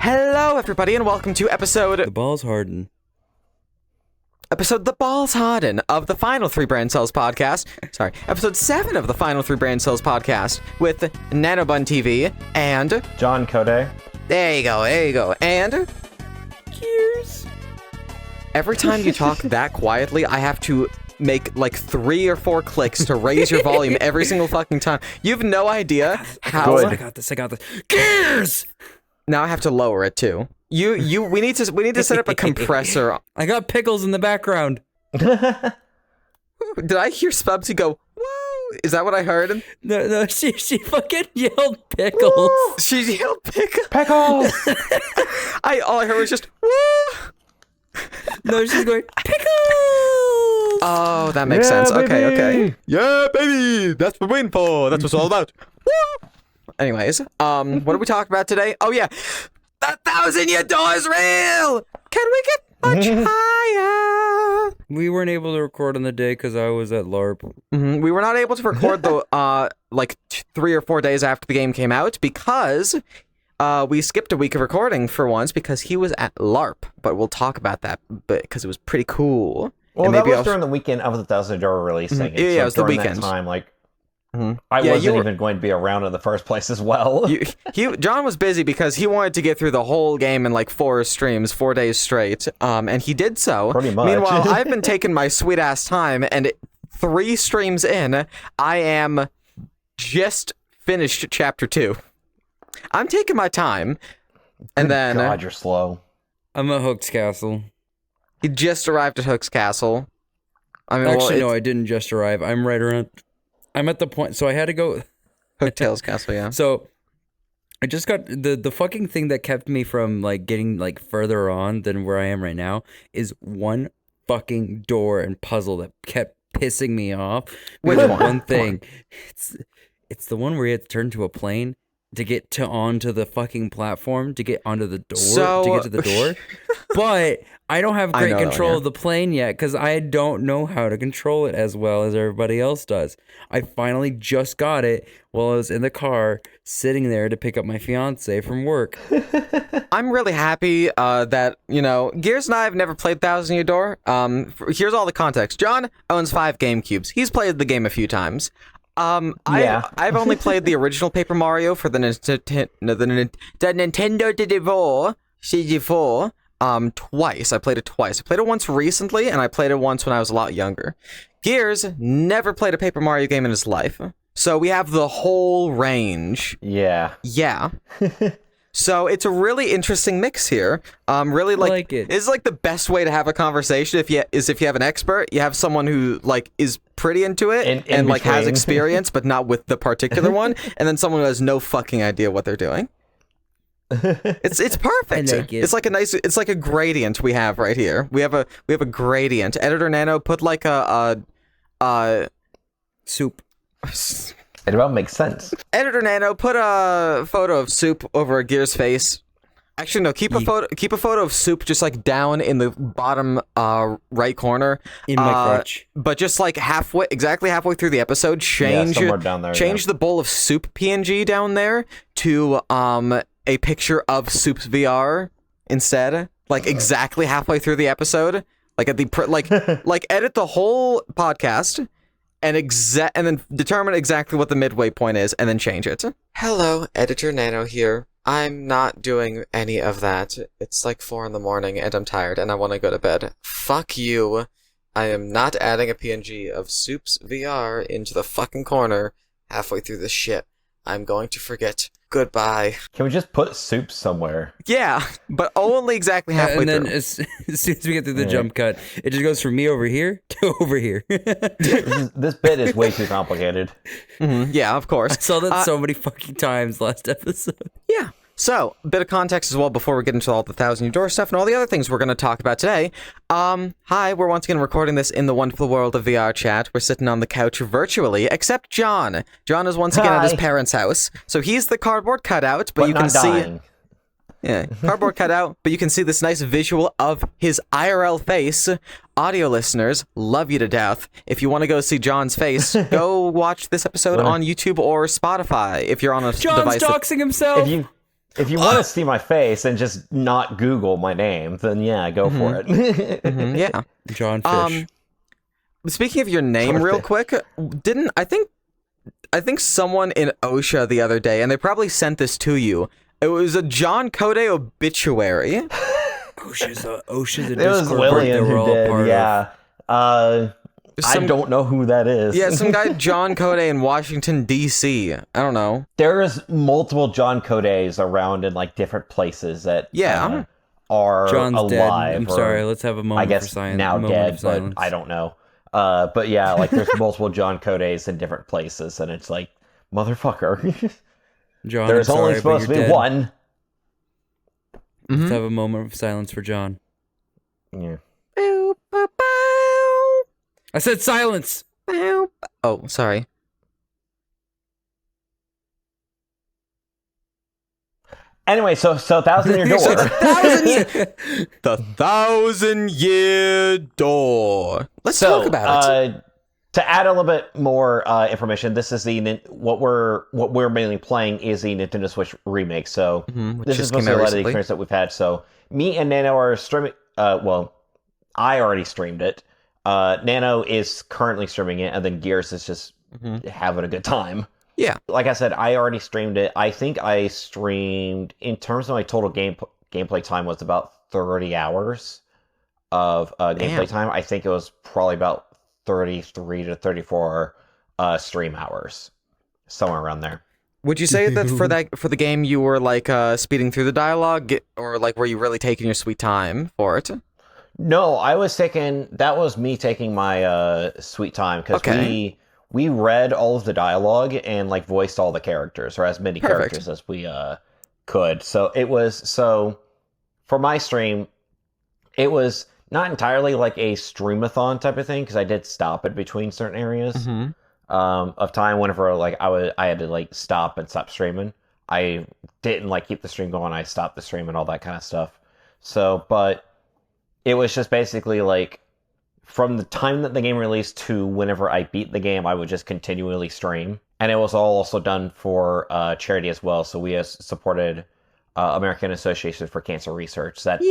Hello, everybody, and welcome to episode... The balls harden. Episode The Balls Harden of the Final 3 Braincells Podcast. Sorry, episode 7 of the Final 3 Braincells Podcast with NanoBunTV and... John Code. There you go, and... Cheers. Every time you talk that quietly, I have to make like 3 or 4 clicks to raise your volume every single fucking time. You have no idea how... I got this. Gears! Now I have to lower it too. We need to set up a compressor. I got pickles in the background. Did I hear Spubsy go, whoa? Is that what I heard? No, she fucking yelled pickles. Woo! She yelled pickles. Pickles! All I heard was just, woo! No, she's going, pickles! Oh, that makes sense. Okay. Yeah, baby! That's what we're waiting for. That's what it's all about. Woo! Anyways, what are we talking about today? Oh yeah, the 1,000-year door is real! Can we get much higher? We weren't able to record on the day because I was at LARP. We were not able to record the like 3 or 4 days after the game came out because we skipped a week of recording for once because he was at LARP. But we'll talk about that because it was pretty cool. Well, that was during the weekend of the 1,000-year door releasing. Yeah, it was the weekend. That time, like, I wasn't even going to be around in the first place as well. John was busy because he wanted to get through the whole game in like 4 streams, 4 days straight, and he did so. Pretty much. Meanwhile, I've been taking my sweet ass time, and 3 streams in, I am just finished chapter 2. I'm taking my time, and then God, you're slow. I'm at Hook's Castle. He just arrived at Hook's Castle. I mean, actually, no, I didn't just arrive. I'm right around. I'm at the point, so I had to go... Hooktails Castle, yeah. So, I just got... The fucking thing that kept me from, like, getting, like, further on than where I am right now is one fucking door and puzzle that kept pissing me off. Which one thing. It's the one where you have to turn to a plane to get onto the fucking platform, to get onto the door, to get to the door. But I don't have great control of the plane yet because I don't know how to control it as well as everybody else does. I finally just got it while I was in the car sitting there to pick up my fiance from work. I'm really happy that, Gears and I have never played 1,000-Year Door. Here's all the context. John owns 5 Gamecubes. He's played the game a few times. I've only played the original Paper Mario for the Nintendo 64 twice. I played it twice. I played it once recently, and I played it once when I was a lot younger. Gears never played a Paper Mario game in his life, so we have the whole range. Yeah. So it's a really interesting mix here. Really like it. It's like the best way to have a conversation if you have an expert. You have someone who like is pretty into it and like has experience, but not with the particular one, and then someone who has no fucking idea what they're doing. It's perfect. It's like it's like a gradient we have right here. We have a gradient. Editor Nano put like a soup. It about makes sense. Editor Nano, put a photo of Soup over Gear's face. Actually, no, keep a photo of Soup just like down in the bottom right corner. In my crotch. But just like exactly halfway through the episode, change down there, the bowl of Soup PNG down there to a picture of Soup's VR instead. Like exactly halfway through the episode, like at the like edit the whole podcast. And then determine exactly what the midway point is, and then change it. Hello, Editor Nano here. I'm not doing any of that. It's like 4 a.m, and I'm tired, and I want to go to bed. Fuck you. I am not adding a PNG of Soup's VR into the fucking corner halfway through this shit. I'm going to forget. Goodbye. Can we just put Soup somewhere? Yeah, but only exactly halfway and then through. as soon as we get through the jump cut, it just goes from me over here to over here. This bit is way too complicated. Yeah, of course. I saw that so many fucking times last episode. Yeah. So, a bit of context as well before we get into all the 1,000-Year Door stuff and all the other things we're going to talk about today. Hi, we're once again recording this in the wonderful world of VR chat. We're sitting on the couch virtually, except John. John is once again at his parents' house. So he's the cardboard cutout, but you can see... Yeah, cardboard cutout, but you can see this nice visual of his IRL face. Audio listeners, love you to death. If you want to go see John's face, go watch this episode on YouTube or Spotify if you're on a device. John's doxing himself! If you want to see my face and just not Google my name, then yeah, go for it. Yeah. John Fish. Speaking of your name real quick, I think someone in OSHA the other day, and they probably sent this to you. It was a John Code obituary. OSHA's a It was William who did, yeah. I don't know who that is. Yeah, some guy John Code in Washington, D.C. I don't know. There's multiple John Codes around in like different places that are John's alive. Dead. I'm sorry, let's have a moment I guess for science. now dead, but I don't know. But yeah, like there's multiple John Codes in different places, and it's like, motherfucker. John, there's only supposed to be one. Let's have a moment of silence for John. Yeah. I said silence. Oh, sorry. Anyway, so 1,000-year door. The 1,000-year door. Let's talk about it. To add a little bit more information, this is what we're mainly playing is the Nintendo Switch remake. So this is mostly a lot of the experience that we've had. So me and Nano are streaming. Well, I already streamed it. Nano is currently streaming it, and then Gears is just having a good time. Yeah. Like I said, I already streamed it. I think I streamed, in terms of my total gameplay time, was about 30 hours of gameplay time. I think it was probably about 33 to 34 stream hours, somewhere around there. Would you say that for the game you were like speeding through the dialogue, or like were you really taking your sweet time for it? No, that was me taking my sweet time, because we read all of the dialogue and like voiced all the characters, or as many characters as we could. So for my stream, it was not entirely like a streamathon type of thing, because I did stop it between certain areas of time whenever like I had to like stop and stop streaming. I didn't like keep the stream going. I stopped the stream and all that kind of stuff. So, but it was just basically like from the time that the game released to whenever I beat the game, I would just continually stream. And it was all also done for charity as well. So we supported American Association for Cancer Research. That's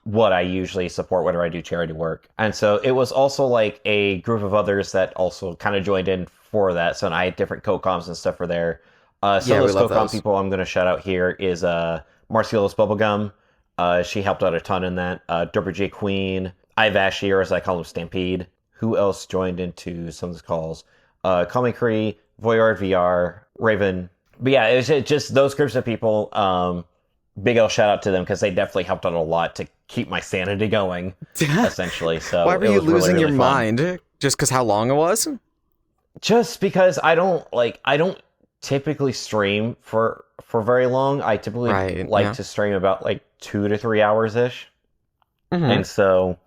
what I usually support whenever I do charity work. And so it was also like a group of others that also kind of joined in for that. So I had different co-coms and stuff for there. Some of those co-com people I'm going to shout out here is Marcellus Bubblegum. She helped out a ton in that. Derby J Queen, Ivashi, or as I call him, Stampede. Who else joined into some of these calls? Kami Cree, Voyard VR, Raven. But yeah, it was just those groups of people. Big L shout out to them, because they definitely helped out a lot to keep my sanity going, essentially. So why were you losing your mind? Just because how long it was? Just because I don't typically stream for very long. I typically like to stream about like 2 to 3 hours ish. And so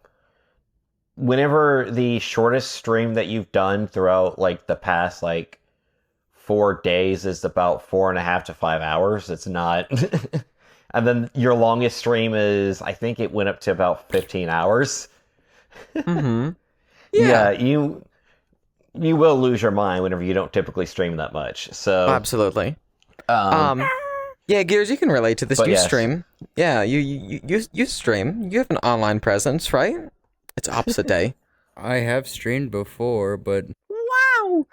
whenever the shortest stream that you've done throughout like the past like 4 days is about 4.5 to 5 hours, it's not. And then your longest stream is, I think it went up to about 15 hours. Yeah, you will lose your mind whenever you don't typically stream that much. So absolutely. Yeah, Gears, you can relate to this. Stream. Yeah, you stream. You have an online presence, right? It's opposite day. I have streamed before, but wow.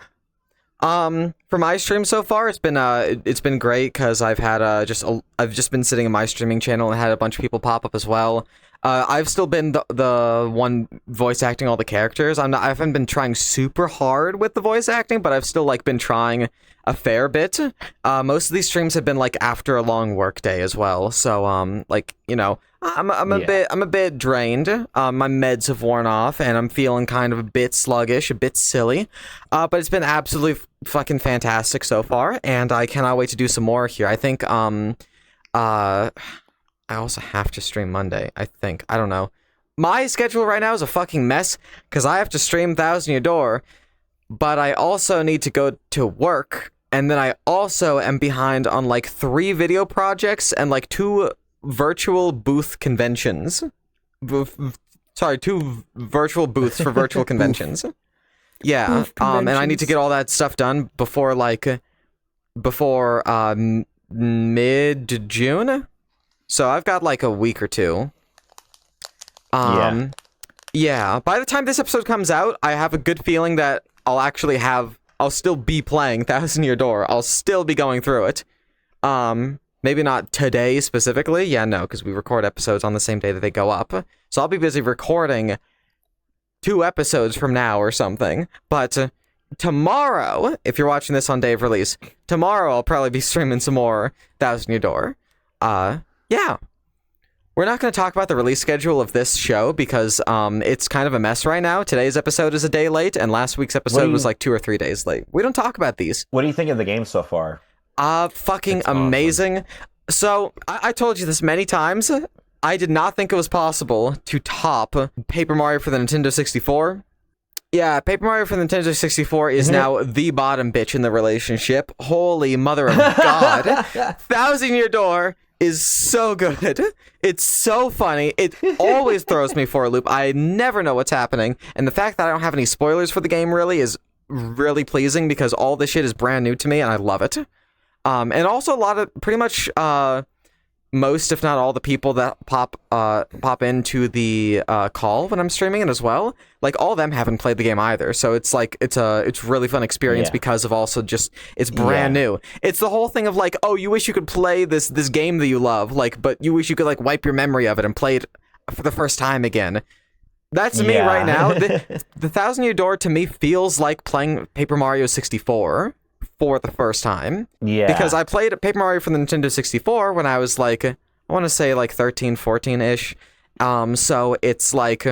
For my stream so far, it's been great, because I've had I've just been sitting in my streaming channel and had a bunch of people pop up as well. I've still been the one voice acting all the characters. I haven't been trying super hard with the voice acting, but I've still like been trying a fair bit. Most of these streams have been like after a long work day as well. So like, you know, I'm a bit drained. My meds have worn off, and I'm feeling kind of a bit sluggish, a bit silly. But it's been absolutely fucking fantastic so far, and I cannot wait to do some more here. I think I also have to stream Monday, I think. I don't know. My schedule right now is a fucking mess, because I have to stream 1,000-Year Door, but I also need to go to work, and then I also am behind on like 3 video projects and like 2 virtual booth conventions. 2 virtual booths for virtual conventions. Yeah, and I need to get all that stuff done before mid-June. So I've got like a week or two. Yeah. By the time this episode comes out, I have a good feeling that I'll still be playing Thousand Year Door. I'll still be going through it. Maybe not today specifically. Yeah, no, because we record episodes on the same day that they go up. So I'll be busy recording 2 episodes from now or something. But tomorrow, if you're watching this on day of release, tomorrow I'll probably be streaming some more Thousand Year Door. Yeah. We're not going to talk about the release schedule of this show because it's kind of a mess right now. Today's episode is a day late, and last week's episode was like 2 or 3 days late. We don't talk about these. What do you think of the game so far? Fucking it's amazing. Awesome. So, I told you this many times. I did not think it was possible to top Paper Mario for the Nintendo 64. Yeah, Paper Mario for the Nintendo 64 is now the bottom bitch in the relationship. Holy mother of God. Thousand Year Door is so good. It's so funny. It always throws me for a loop. I never know what's happening. And the fact that I don't have any spoilers for the game really is really pleasing because all this shit is brand new to me and I love it. And also a lot of pretty much most, if not all, the people that pop into the call when I'm streaming it as well. Like all of them haven't played the game either, so it's like it's really fun experience because of also just it's brand new. It's the whole thing of like, oh, you wish you could play this game that you love, like, but you wish you could like wipe your memory of it and play it for the first time again. That's me right now. The Thousand Year Door to me feels like playing Paper Mario 64. For the first time. Yeah. Because I played Paper Mario for the Nintendo 64 when I was like, I want to say like 13, 14-ish. So it's like,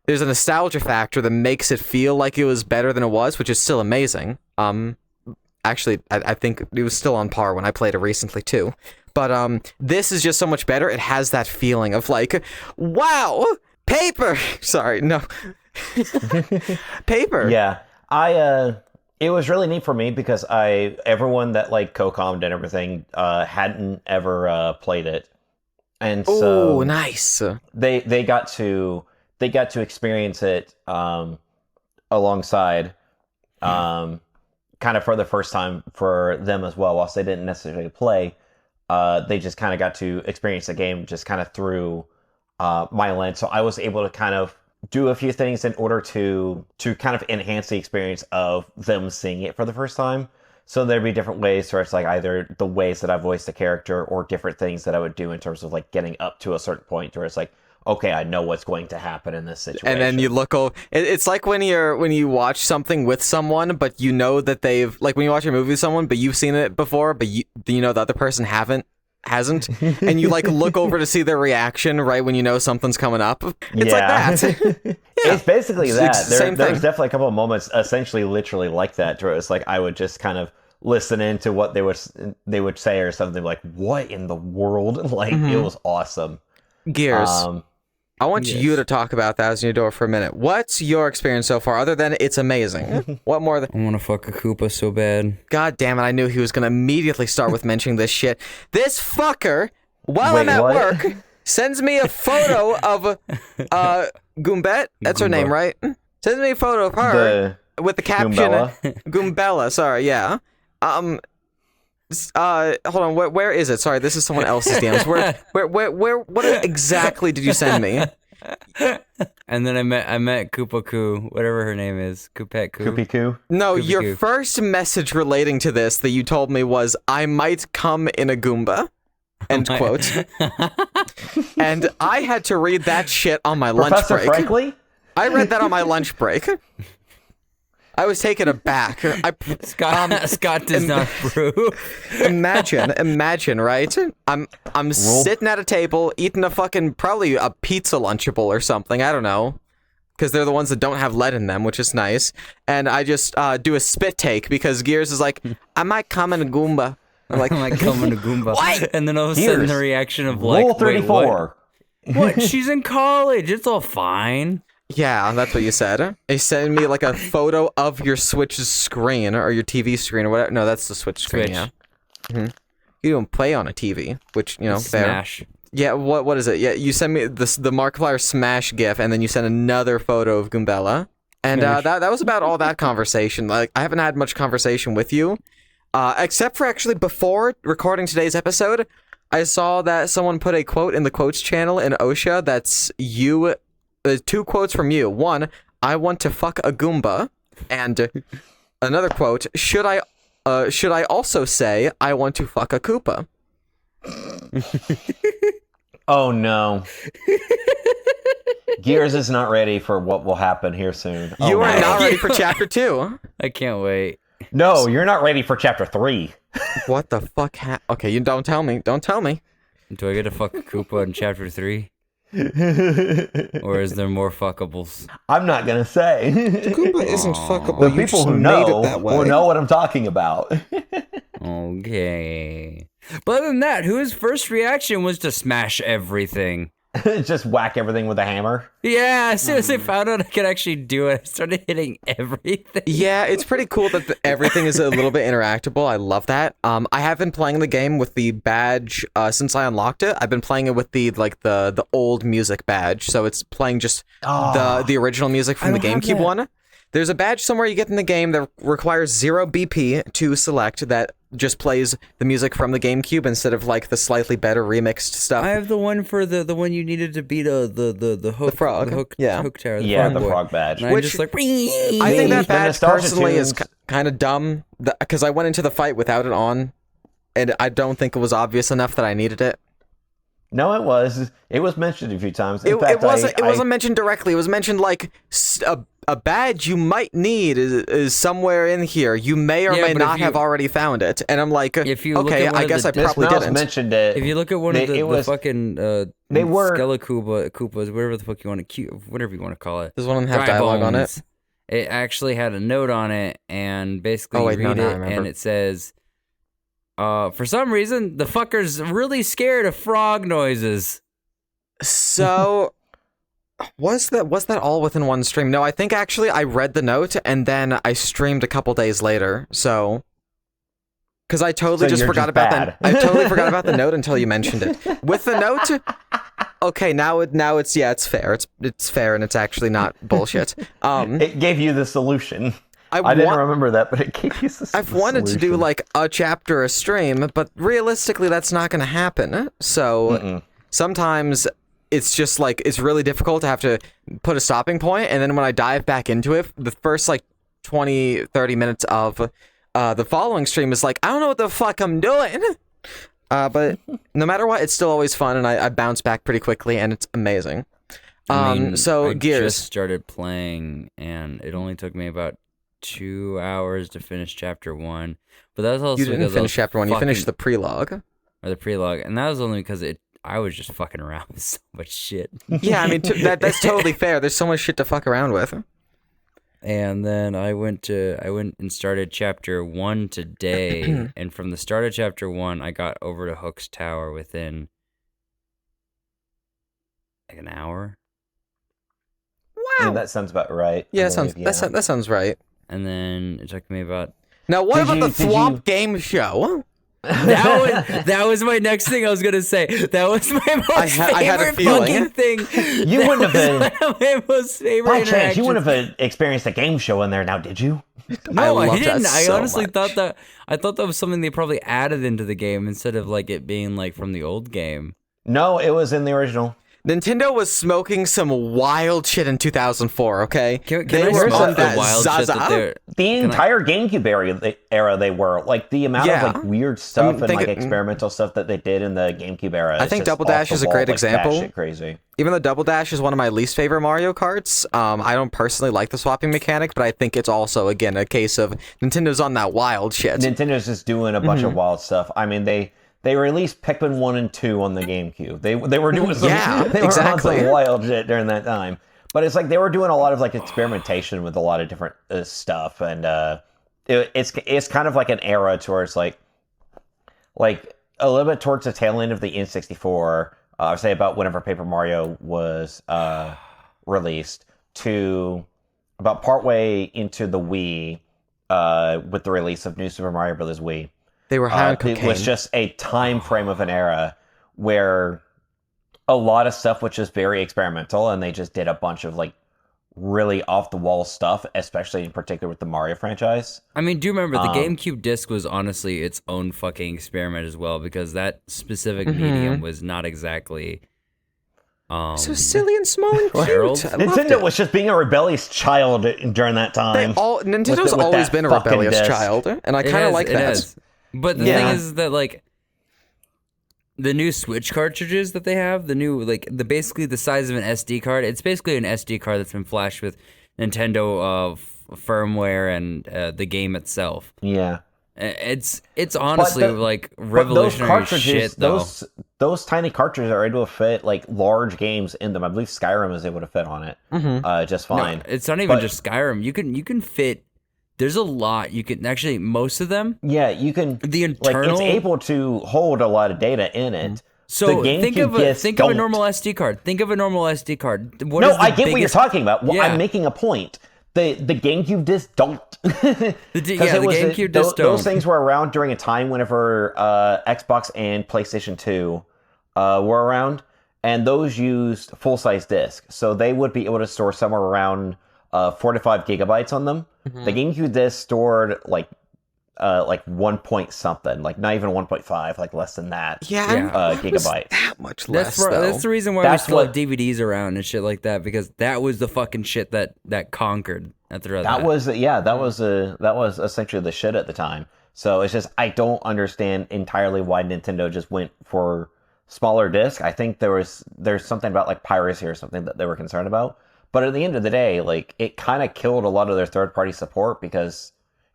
there's a nostalgia factor that makes it feel like it was better than it was, which is still amazing. Actually, I think it was still on par when I played it recently too. But this is just so much better. It has that feeling of like, wow, paper. Sorry, no. Paper. Yeah. It was really neat for me because everyone that like co-commed and everything hadn't ever played it, and so nice. They got to experience it alongside, kind of for the first time for them as well. Whilst they didn't necessarily play, they just kind of got to experience the game just kind of through my lens. So I was able to kind of do a few things in order to kind of enhance the experience of them seeing it for the first time. So there'd be different ways where it's like either the ways that I voiced the character or different things that I would do in terms of like getting up to a certain point where it's like, okay, I know what's going to happen in this situation. And then you look over. It's like when you watch something with someone, but you know that they've, like when you watch a movie with someone, but you've seen it before, but you know the other person hasn't, and you like look over to see their reaction right when you know something's coming up. It's like that. It's basically that. There's definitely a couple of moments, essentially literally like that, where it's like I would just kind of listen into what they would say or something like, what in the world? Like it was awesome. Gears. I want you to talk about Thousand Year Door for a minute. What's your experience so far, other than it's amazing? What more? I want to fuck a Koopa so bad. God damn it, I knew he was going to immediately start with mentioning this shit. This fucker, while I'm at work, sends me a photo of Goombette. That's her name, right? Sends me a photo of her with the caption Goombella. Sorry, yeah. Hold on. Where is it? Sorry, this is someone else's DMs. Where? What exactly did you send me? And then I met Koopa Koo, whatever her name is, Koopette Koo. Koopy Koo. No, your first message relating to this that you told me was, "I might come in a Goomba." End quote. And I had to read that shit on my lunch break. Professor Frankly? I read that on my lunch break. I was taken aback. Scott does not approve. Imagine, right? I'm sitting at a table eating a fucking probably a pizza Lunchable or something. I don't know, because they're the ones that don't have lead in them, which is nice. And I just do a spit take because Gears is like, I might come in a Goomba. I'm like, I might come in a Goomba. What? And then all of a sudden the reaction of like, Rule 34. Wait, what? She's in college. It's all fine. Yeah, that's what you said. They sent me like a photo of your Switch's screen or your TV screen or whatever. No, that's the Switch screen. Yeah. Mm-hmm. You don't play on a TV, which Smash. Yeah. What is it? Yeah, you sent me the Markiplier Smash GIF, and then you sent another photo of Goombella, and that was about all that conversation. Like I haven't had much conversation with you. Except for actually before recording today's episode, I saw that someone put a quote in the quotes channel in OSHA that's you, 2 quotes from you. One, I want to fuck a Goomba, and another quote, should I also say I want to fuck a Koopa? Oh no. Gears is not ready for what will happen here soon. You are not ready for chapter 2. I can't wait. No, you're not ready for chapter 3. What the fuck? Okay, you don't tell me. Don't tell me. Do I get to fuck a Koopa in chapter 3? Or is there more fuckables? I'm not gonna say. Koopa isn't fuckable. The people who know will know what I'm talking about. Okay. But other than that, whose first reaction was to smash everything? Just whack everything with a hammer. Yeah, as soon as I found out I could actually do it, I started hitting everything. Yeah, it's pretty cool that everything is a little bit interactable. I love that. I have been playing the game with the badge since I unlocked it. I've been playing it with the old music badge, so it's playing just the original music from the GameCube one. There's a badge somewhere you get in the game that requires 0 BP to select that just plays the music from the GameCube instead of like the slightly better remixed stuff. I have the one for the one you needed to beat the hook, the frog, hook tower, the frog badge. And I'm just like, I think that badge personally is kind of dumb because I went into the fight without it on, and I don't think it was obvious enough that I needed it. No, it was. It was mentioned a few times. It wasn't mentioned directly. It was mentioned like a badge you might need is somewhere in here. You may or may not have already found it. And I'm like, okay, I guess I probably didn't. Mentioned it. If you look at one of the fucking they were Koopas, whatever the fuck you want to whatever you want to call it. Does one of them have dialogue on it? It actually had a note on it, and basically you read it, and it says, for some reason, the fucker's really scared of frog noises. So, was that all within one stream? No, I think actually I read the note, and then I streamed a couple days later, so... Because I totally just forgot about that. I totally forgot about the note until you mentioned it. With the note... Okay, now it's it's fair. It's fair, and it's actually not bullshit. It gave you the solution. I didn't remember that, but it gave you the solution. I've wanted to do like a chapter a stream, but realistically, that's not going to happen. So sometimes it's just like it's really difficult to have to put a stopping point, and then when I dive back into it, the first like 20-30 minutes of the following stream is like I don't know what the fuck I'm doing. But no matter what, it's still always fun, and I bounce back pretty quickly, and it's amazing. So Gears. I just started playing, and it only took me about 2 hours to finish chapter 1. But that's also you didn't finish chapter 1. You finished the prelogue. Or the prelogue, and that was only because I was just fucking around with so much shit. Yeah, I mean that's totally fair. There's so much shit to fuck around with. And then I went and started chapter 1 today, and from the start of chapter 1, I got over to Hook's Tower within like an hour. Wow, that sounds about right. Yeah, that sounds right. And then it took me about. Now, what about the Thwomp game show? That was my next thing I was gonna say. That was my most favorite fucking thing. You wouldn't have been my most favorite. By chance, you wouldn't have experienced a game show in there. Now, did you? No, I didn't. I honestly thought that was something they probably added into the game instead of like it being like from the old game. No, it was in the original. Nintendo was smoking some wild shit in 2004, okay? They were on that wild Zaza. Shit that the entire GameCube era, they were. Like, the amount of, like, weird stuff and, like, experimental stuff that they did in the GameCube era. I think Double Dash is a great example. Shit crazy. Even though Double Dash is one of my least favorite Mario Karts, I don't personally like the swapping mechanic, but I think it's also, again, a case of Nintendo's on that wild shit. Nintendo's just doing a bunch of wild stuff. I mean, they released Pikmin 1 and 2 on the GameCube. They were doing some, on some wild shit during that time. But it's like they were doing a lot of like experimentation with a lot of different stuff, and it's kind of like an era towards like a little bit towards the tail end of the N64. I would say about whenever Paper Mario was released to about partway into the Wii with the release of New Super Mario Bros. Wii. They were high on cocaine. It was just a time frame of an era where a lot of stuff was just very experimental, and they just did a bunch of like really off the wall stuff, especially in particular with the Mario franchise. I mean, do you remember the GameCube disc was honestly its own fucking experiment as well, because that specific medium was not exactly so silly and small and cute. Nintendo was just being a rebellious child during that time. Nintendo's always been a rebellious child, and I kind of like that. But the thing is that, like, the new Switch cartridges that they have, the new, like, basically the size of an SD card, it's basically an SD card that's been flashed with Nintendo firmware and the game itself. Yeah. It's honestly like revolutionary shit, though. Those tiny cartridges are able to fit like large games in them. I believe Skyrim is able to fit on it just fine. No, it's not even just Skyrim. You can fit. There's a lot. You can actually, most of them. Yeah, you can. The internal, it's able to hold a lot of data in it. So think of a normal SD card. Think of a normal SD card. I get what you're talking about. Well, I'm making a point. The GameCube disc don't. the GameCube disc don't. Those things were around during a time whenever Xbox and PlayStation 2 were around, and those used full-size discs. So they would be able to store somewhere around 4 to 5 gigabytes on them. The GameCube disc stored like 1 point something, like not even 1.5, like less than that. Gigabyte. That much less. That's the reason why we still have DVDs around and shit like that, because that was the fucking shit that conquered at the that was essentially the shit at the time. So it's just, I don't understand entirely why Nintendo just went for smaller disc. I think there's something about like piracy or something that they were concerned about. But at the end of the day, like, it kind of killed a lot of their third-party support because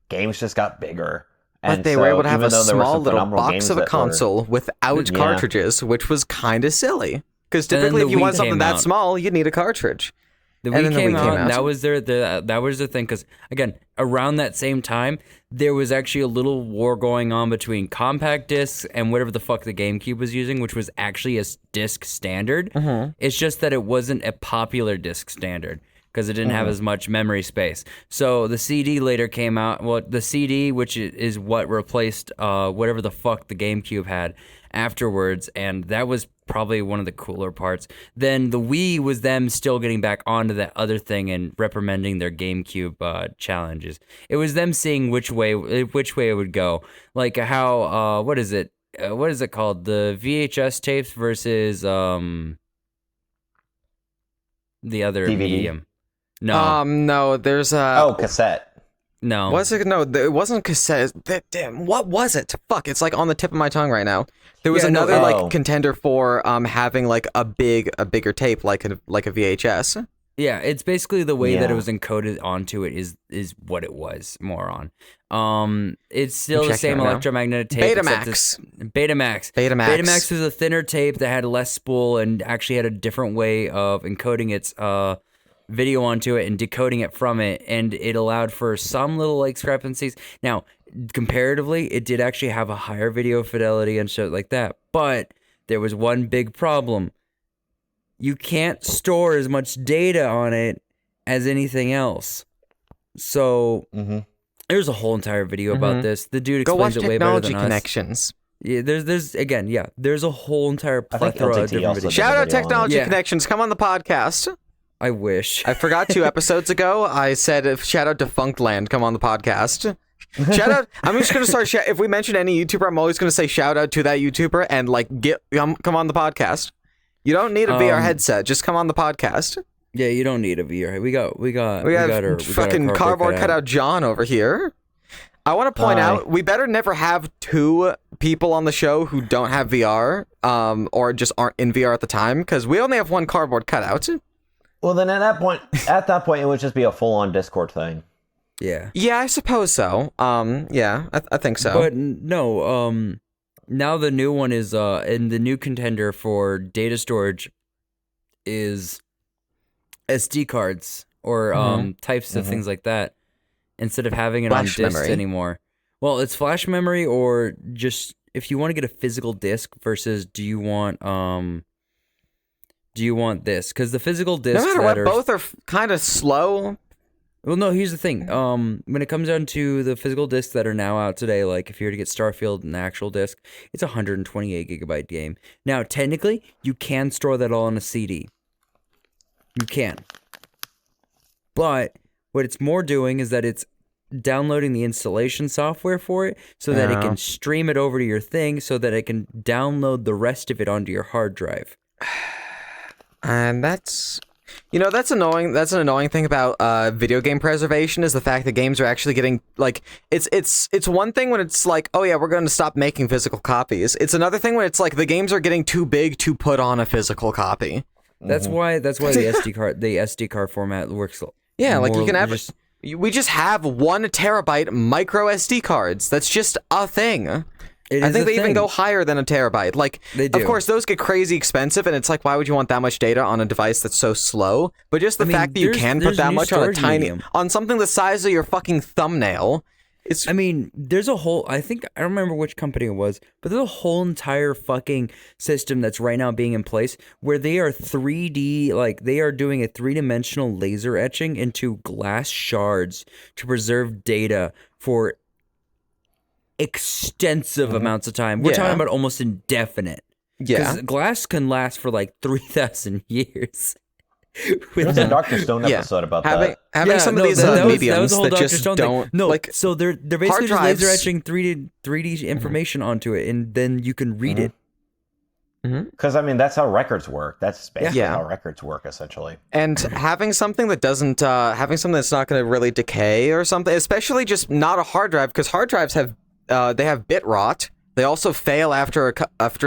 games just got bigger. But they were able to have a small little box of a console without cartridges, which was kind of silly. Because typically, if you want something that small, you need a cartridge. The Wii came out, and that was their thing. Because again, around that same time, there was actually a little war going on between compact discs and whatever the fuck the GameCube was using, which was actually a disc standard. It's just that it wasn't a popular disc standard because it didn't have as much memory space. So the CD later came out. Well, the CD, which is what replaced whatever the fuck the GameCube had afterwards, and that was probably one of the cooler parts. Then the Wii was them still getting back onto that other thing and reprimanding their GameCube challenges. It was them seeing which way it would go. Like how what is it called? The VHS tapes versus the other DVD. medium. No, there's cassette. No. Was it? No, it wasn't cassette. Damn, what was it? Fuck, it's like on the tip of my tongue right now. There was another contender for having like a bigger tape, like a VHS. Yeah, it's basically the way that it was encoded onto it is what it was more on. It's still the same electromagnetic tape. Betamax. Betamax was a thinner tape that had less spool and actually had a different way of encoding its video onto it and decoding it from it, and it allowed for some little like discrepancies. Now, comparatively, it did actually have a higher video fidelity and shit like that, but there was one big problem. You can't store as much data on it as anything else. So there's a whole entire video about this. The dude explains it way better than us. Technology Connections. Yeah, there's a whole entire plethora of different videos. Shout out Technology Connections. Come on the podcast. I wish. I forgot 2 episodes ago. I said, shout out Defunctland, come on the podcast. Shout out. I'm just going to start. If we mention any YouTuber, I'm always going to say shout out to that YouTuber and like come on the podcast. You don't need a VR headset. Just come on the podcast. Yeah, you don't need a VR. We got fucking cardboard cutout John over here. I want to point out, we better never have 2 people on the show who don't have VR or just aren't in VR at the time, because we only have 1 cardboard cutout. Well, then at that point, it would just be a full-on Discord thing. Yeah. Yeah, I suppose so. Yeah, I think so. But no, now the new one is, and the new contender for data storage is SD cards or types of things like that, instead of having it flash on discs anymore. Well, it's flash memory, or just if you want to get a physical disc versus do you want this? Because the physical discs, no matter what, both are kind of slow. Well, no, here's the thing. When it comes down to the physical discs that are now out today, like if you were to get Starfield an actual disc, it's a 128 gigabyte game. Now, technically, you can store that all on a CD. You can. But what it's more doing is that it's downloading the installation software for it so that it can stream it over to your thing so that it can download the rest of it onto your hard drive. And that's annoying. That's an annoying thing about video game preservation is the fact that games are actually getting like it's one thing when it's like, oh yeah, we're going to stop making physical copies. It's another thing when it's like the games are getting too big to put on a physical copy. That's why the SD card format works. Yeah, like you can have we just have 1 terabyte micro SD cards. That's just a thing. I think they even go higher than a terabyte. Like, they do. Of course, those get crazy expensive, and it's like, why would you want that much data on a device that's so slow? But just the fact that you can put that much on something the size of your fucking thumbnail. There's a whole, I don't remember which company it was, but there's a whole entire fucking system that's right now being in place where they are 3D, like they are doing a 3-dimensional laser etching into glass shards to preserve data for extensive amounts of time. We're talking about almost indefinite. Yeah. Because glass can last for like 3,000 years. There's a Dr. Stone episode about that. Having some of these mediums that just don't... No, like, so they're basically just laser etching 3D information onto it, and then you can read it. Because, that's how records work. That's basically how records work, essentially. And having something that doesn't... having something that's not going to really decay or something, especially just not a hard drive, because hard drives have... they have bit rot. They also fail after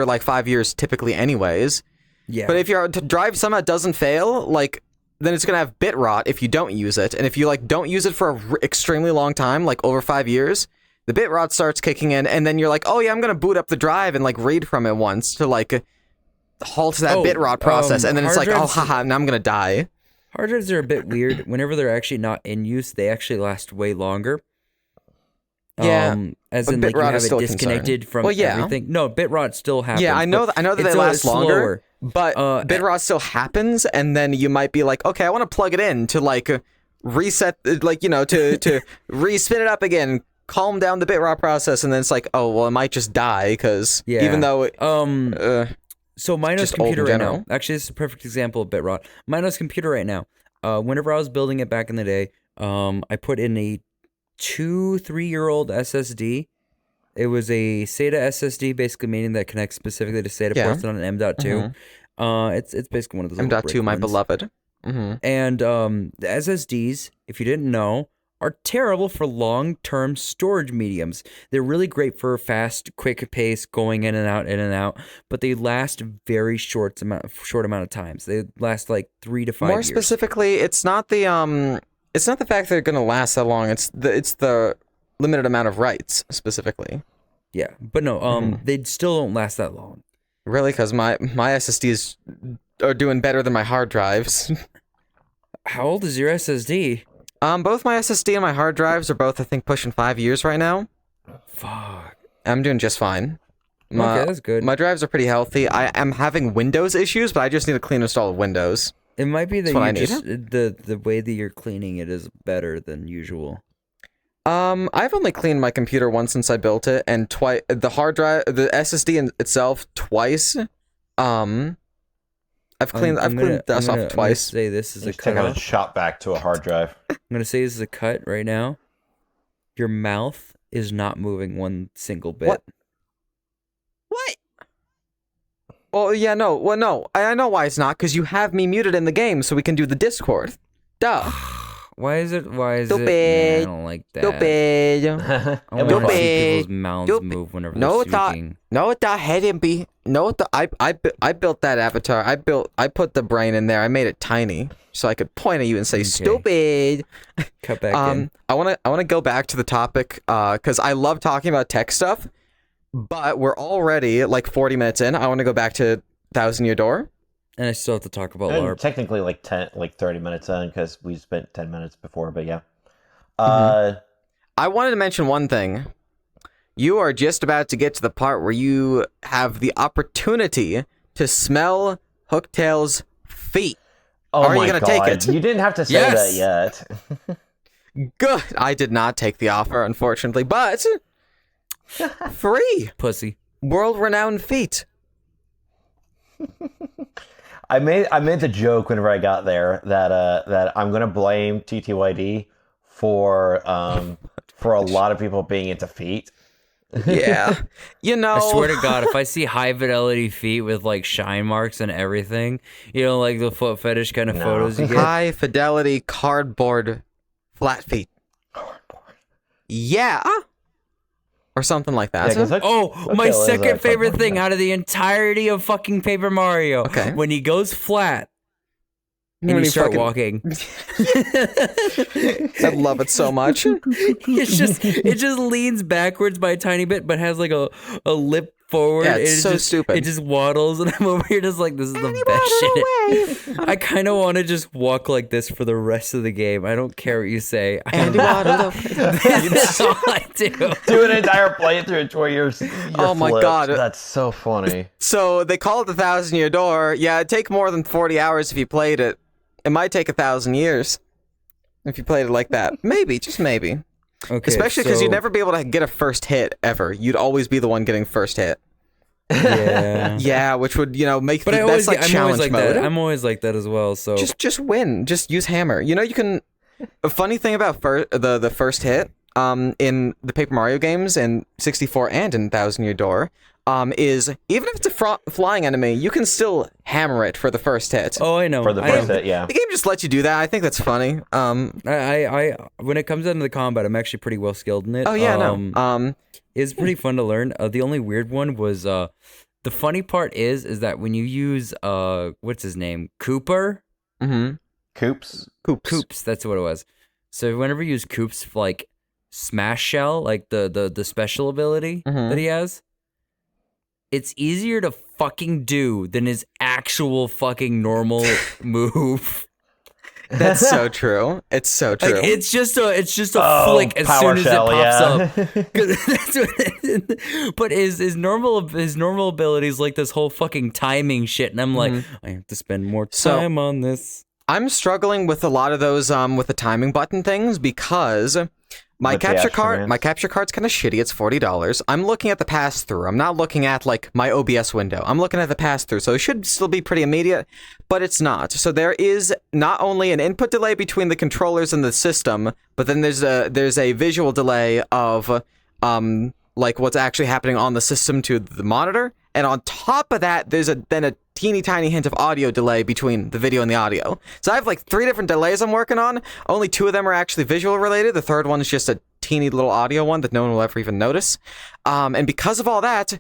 like 5 years typically anyways. Yeah. But if your drive somehow doesn't fail, like, then it's going to have bit rot if you don't use it. And if you, like, don't use it for an extremely long time, like over 5 years, the bit rot starts kicking in, and then you're like, oh yeah, I'm going to boot up the drive and, like, read from it once to, like, halt that bit rot process. And then it's like, oh, haha, now I'm going to die. Hard drives are a bit weird. Whenever they're actually not in use, they actually last way longer. Yeah, as in, like, you have it disconnected from everything. No, bit rot still happens. Yeah, I know that they last longer, but bit rot still happens, and then you might be like, okay, I want to plug it in to, like, reset, like, to re-spin it up again, calm down the bit rot process, and then it's like, oh, well, it might just die, because even though... so Mino's computer right now, actually, this is a perfect example of bit rot. Mino's computer right now, whenever I was building it back in the day, I put in a 2-3-year-old SSD. It was a SATA SSD, basically meaning that connects specifically to SATA ports on an M.2. It's basically one of those M.2, my beloved. And the SSDs, if you didn't know, are terrible for long-term storage mediums. They're really great for fast, quick pace, going in and out, but they last very short amount of times. They last like 3 to 5 years. More specifically, it's not the fact they're going to last that long. It's the limited amount of writes specifically. Yeah, but no, they still don't last that long. Really, because my SSDs are doing better than my hard drives. How old is your SSD? Both my SSD and my hard drives are both, I think, pushing 5 years right now. Fuck. I'm doing just fine. Okay, that's good. My drives are pretty healthy. I am having Windows issues, but I just need a clean install of Windows. It might be that the way that you're cleaning it is better than usual. I've only cleaned my computer once since I built it, and twice the hard drive, the SSD itself twice. I've cleaned this off twice. I'm gonna say this is a cut. Taking a shot back to a hard drive. I'm gonna say this is a cut right now. Your mouth is not moving one single bit. What? Well, yeah, no. Well, no. I know why it's not, because you have me muted in the game, so we can do the Discord. Duh. Why is it? Stupid. Man, I don't like that. Stupid. I want to see people's mouths move whenever they're speaking. I built that avatar. I put the brain in there. I made it tiny so I could point at you and say stupid. Cut back in. I want to go back to the topic because I love talking about tech stuff, but we're already like 40 minutes in. I want to go back to 1,000 Year Door. And I still have to talk about LARP. Technically, like 30 minutes in, because we spent 10 minutes before. But yeah, I wanted to mention one thing. You are just about to get to the part where you have the opportunity to smell Hooktail's feet. Oh are my you gonna God. Take it? You didn't have to say that yet. Good. I did not take the offer, unfortunately, but free pussy, world-renowned feet. I made the joke whenever I got there that I'm gonna blame TTYD for a lot of people being into feet. Yeah. I swear to God, if I see high fidelity feet with like shine marks and everything, like the foot fetish kind of photos you get. High fidelity cardboard flat feet. Yeah. Or something like that. My second favorite thing out of the entirety of fucking Paper Mario. Okay. When he goes flat and you start walking. I love it so much. It just leans backwards by a tiny bit, but has like a lip forward. Yeah, it's so stupid. It just waddles, and I'm over here just like, this is the best shit. I kind of want to just walk like this for the rest of the game. I don't care what you say. That's all I do. Do an entire playthrough where you're oh my flipped. God. That's so funny. So they call it the 1,000-year door. Yeah, it'd take more than 40 hours if you played it. It might take 1,000 years if you played it like that. Maybe, just maybe. Okay, especially because you'd never be able to get a first hit ever. You'd always be the one getting first hit. Yeah. Yeah, which would make. But that's like challenge like mode. that. I'm always like that as well. So just win. Just use hammer. You can. A funny thing about the first hit in the Paper Mario games in 64 and in 1,000-year door. Is even if it's a flying enemy, you can still hammer it for the first hit. Oh, I know. For the first hit, yeah. The game just lets you do that. I think that's funny. I when it comes down to the combat, I'm actually pretty well skilled in it. Oh yeah, no. It's pretty fun to learn. The only weird one was the funny part is that when you use what's his name, Cooper. Mm-hmm. Coops. That's what it was. So whenever you use Coops, like Smash Shell, like the special ability that he has. It's easier to fucking do than his actual fucking normal move. That's so true. It's so true. Like, it's just a flick as soon as shell, it pops yeah. up. That's what it is. But his normal abilities like this whole fucking timing shit, and I'm like, I have to spend more time on this. I'm struggling with a lot of those with the timing button things because my capture card's kind of shitty. It's $40. I'm looking at the pass through. I'm not looking at like my OBS window. I'm looking at the pass through. So it should still be pretty immediate, but it's not. So there is not only an input delay between the controllers and the system, but then there's a visual delay of like what's actually happening on the system to the monitor. And on top of that, there's then a teeny tiny hint of audio delay between the video and the audio. So I have like 3 different delays I'm working on. Only 2 of them are actually visual related. The third one is just a teeny little audio one that no one will ever even notice. And because of all that,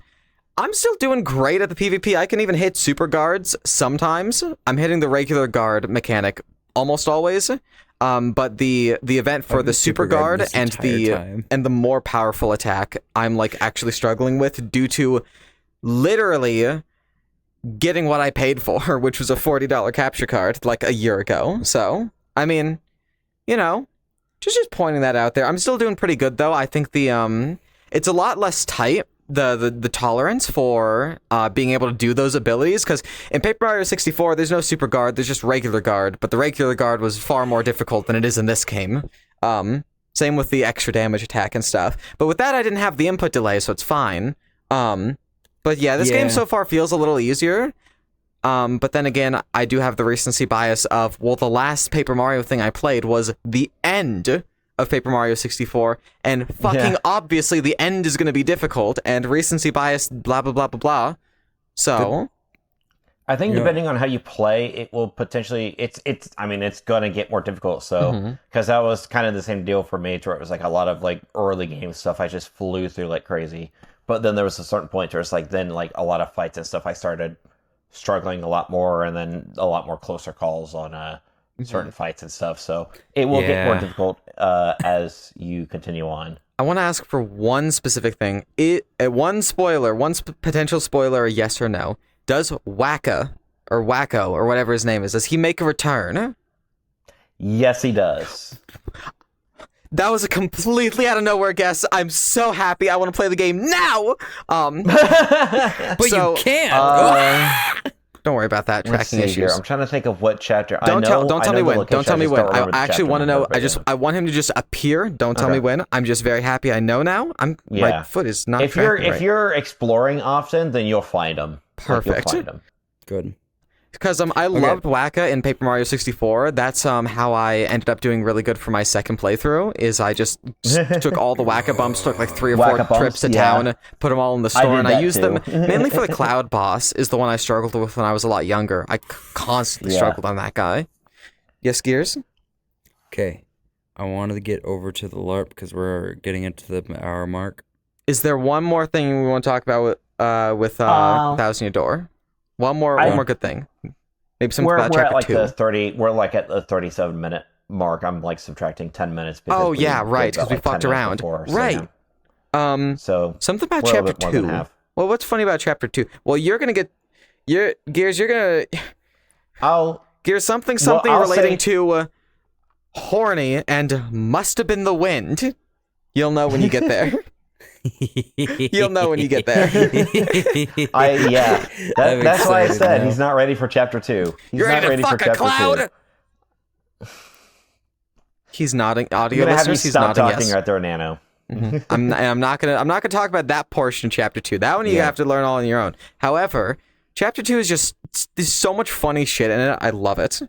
I'm still doing great at the PvP. I can even hit super guards sometimes. I'm hitting the regular guard mechanic almost always. But the event for the super guard and the more powerful attack, I'm like actually struggling with due to literally getting what I paid for, which was a $40 capture card like a year ago. So, I mean, just pointing that out there. I'm still doing pretty good though. I think the it's a lot less tight, the tolerance for being able to do those abilities, because in Paper Mario 64 there's no super guard, there's just regular guard, but the regular guard was far more difficult than it is in this game. Same with the extra damage attack and stuff. But with that I didn't have the input delay, so it's fine. But yeah, this game so far feels a little easier. But then again, I do have the recency bias of, well, the last Paper Mario thing I played was the end of Paper Mario 64, and fucking obviously the end is going to be difficult, and recency bias, blah, blah, blah, blah, blah. So... I think depending on how you play, it will potentially, it's going to get more difficult. So, because that was kind of the same deal for me, where it was like a lot of like early game stuff I just flew through like crazy. But then there was a certain point where it's like, then like a lot of fights and stuff, I started struggling a lot more, and then a lot more closer calls on certain fights and stuff. So it will get more difficult as you continue on. I want to ask for one specific thing. One potential spoiler, a yes or no. Does Wacko or whatever his name is, does he make a return? Yes, he does. That was a completely out of nowhere guess. I'm so happy. I want to play the game now. But you can't. Don't worry about that. Tracking issues. Here. I'm trying to think of what chapter. Don't tell me when. Don't tell me when. I actually want to know. I want him to just appear. Don't tell me when. I'm just very happy. I know now. My foot is not. If you're exploring often, then you'll find him. Perfect. You'll find him. Good. because I loved Wacka in Paper Mario 64. That's how I ended up doing really good for my second playthrough. Is I just took all the Wacka bumps, took like 3 or 4 trips to town, put them all in the store, and I used them mainly for the Cloud boss. Is the one I struggled with when I was a lot younger. I constantly struggled on that guy. Yes, Gears. Okay, I wanted to get over to the LARP because we're getting into the hour mark. Is there one more thing we want to talk about with Thousand Year Door? One more good thing. Maybe something about chapter 2. We're like at the 37-minute mark. I'm like subtracting 10 minutes. Because because we fucked around. Before, right. So something about chapter 2. Well, what's funny about chapter 2? Well, Gears, you're gonna. Gears, something relating to horny and must have been the wind. You'll know when you get there. You'll know when you get there. That's why I said he's not ready for chapter 2. You're not ready to fuck a cloud. 2. He's nodding. Audio listeners, he's nodding. Stop talking yes. right there, Nano. I'm not gonna talk about that portion of chapter 2. That one you have to learn all on your own. However, chapter 2 is just there's so much funny shit in it. I love it.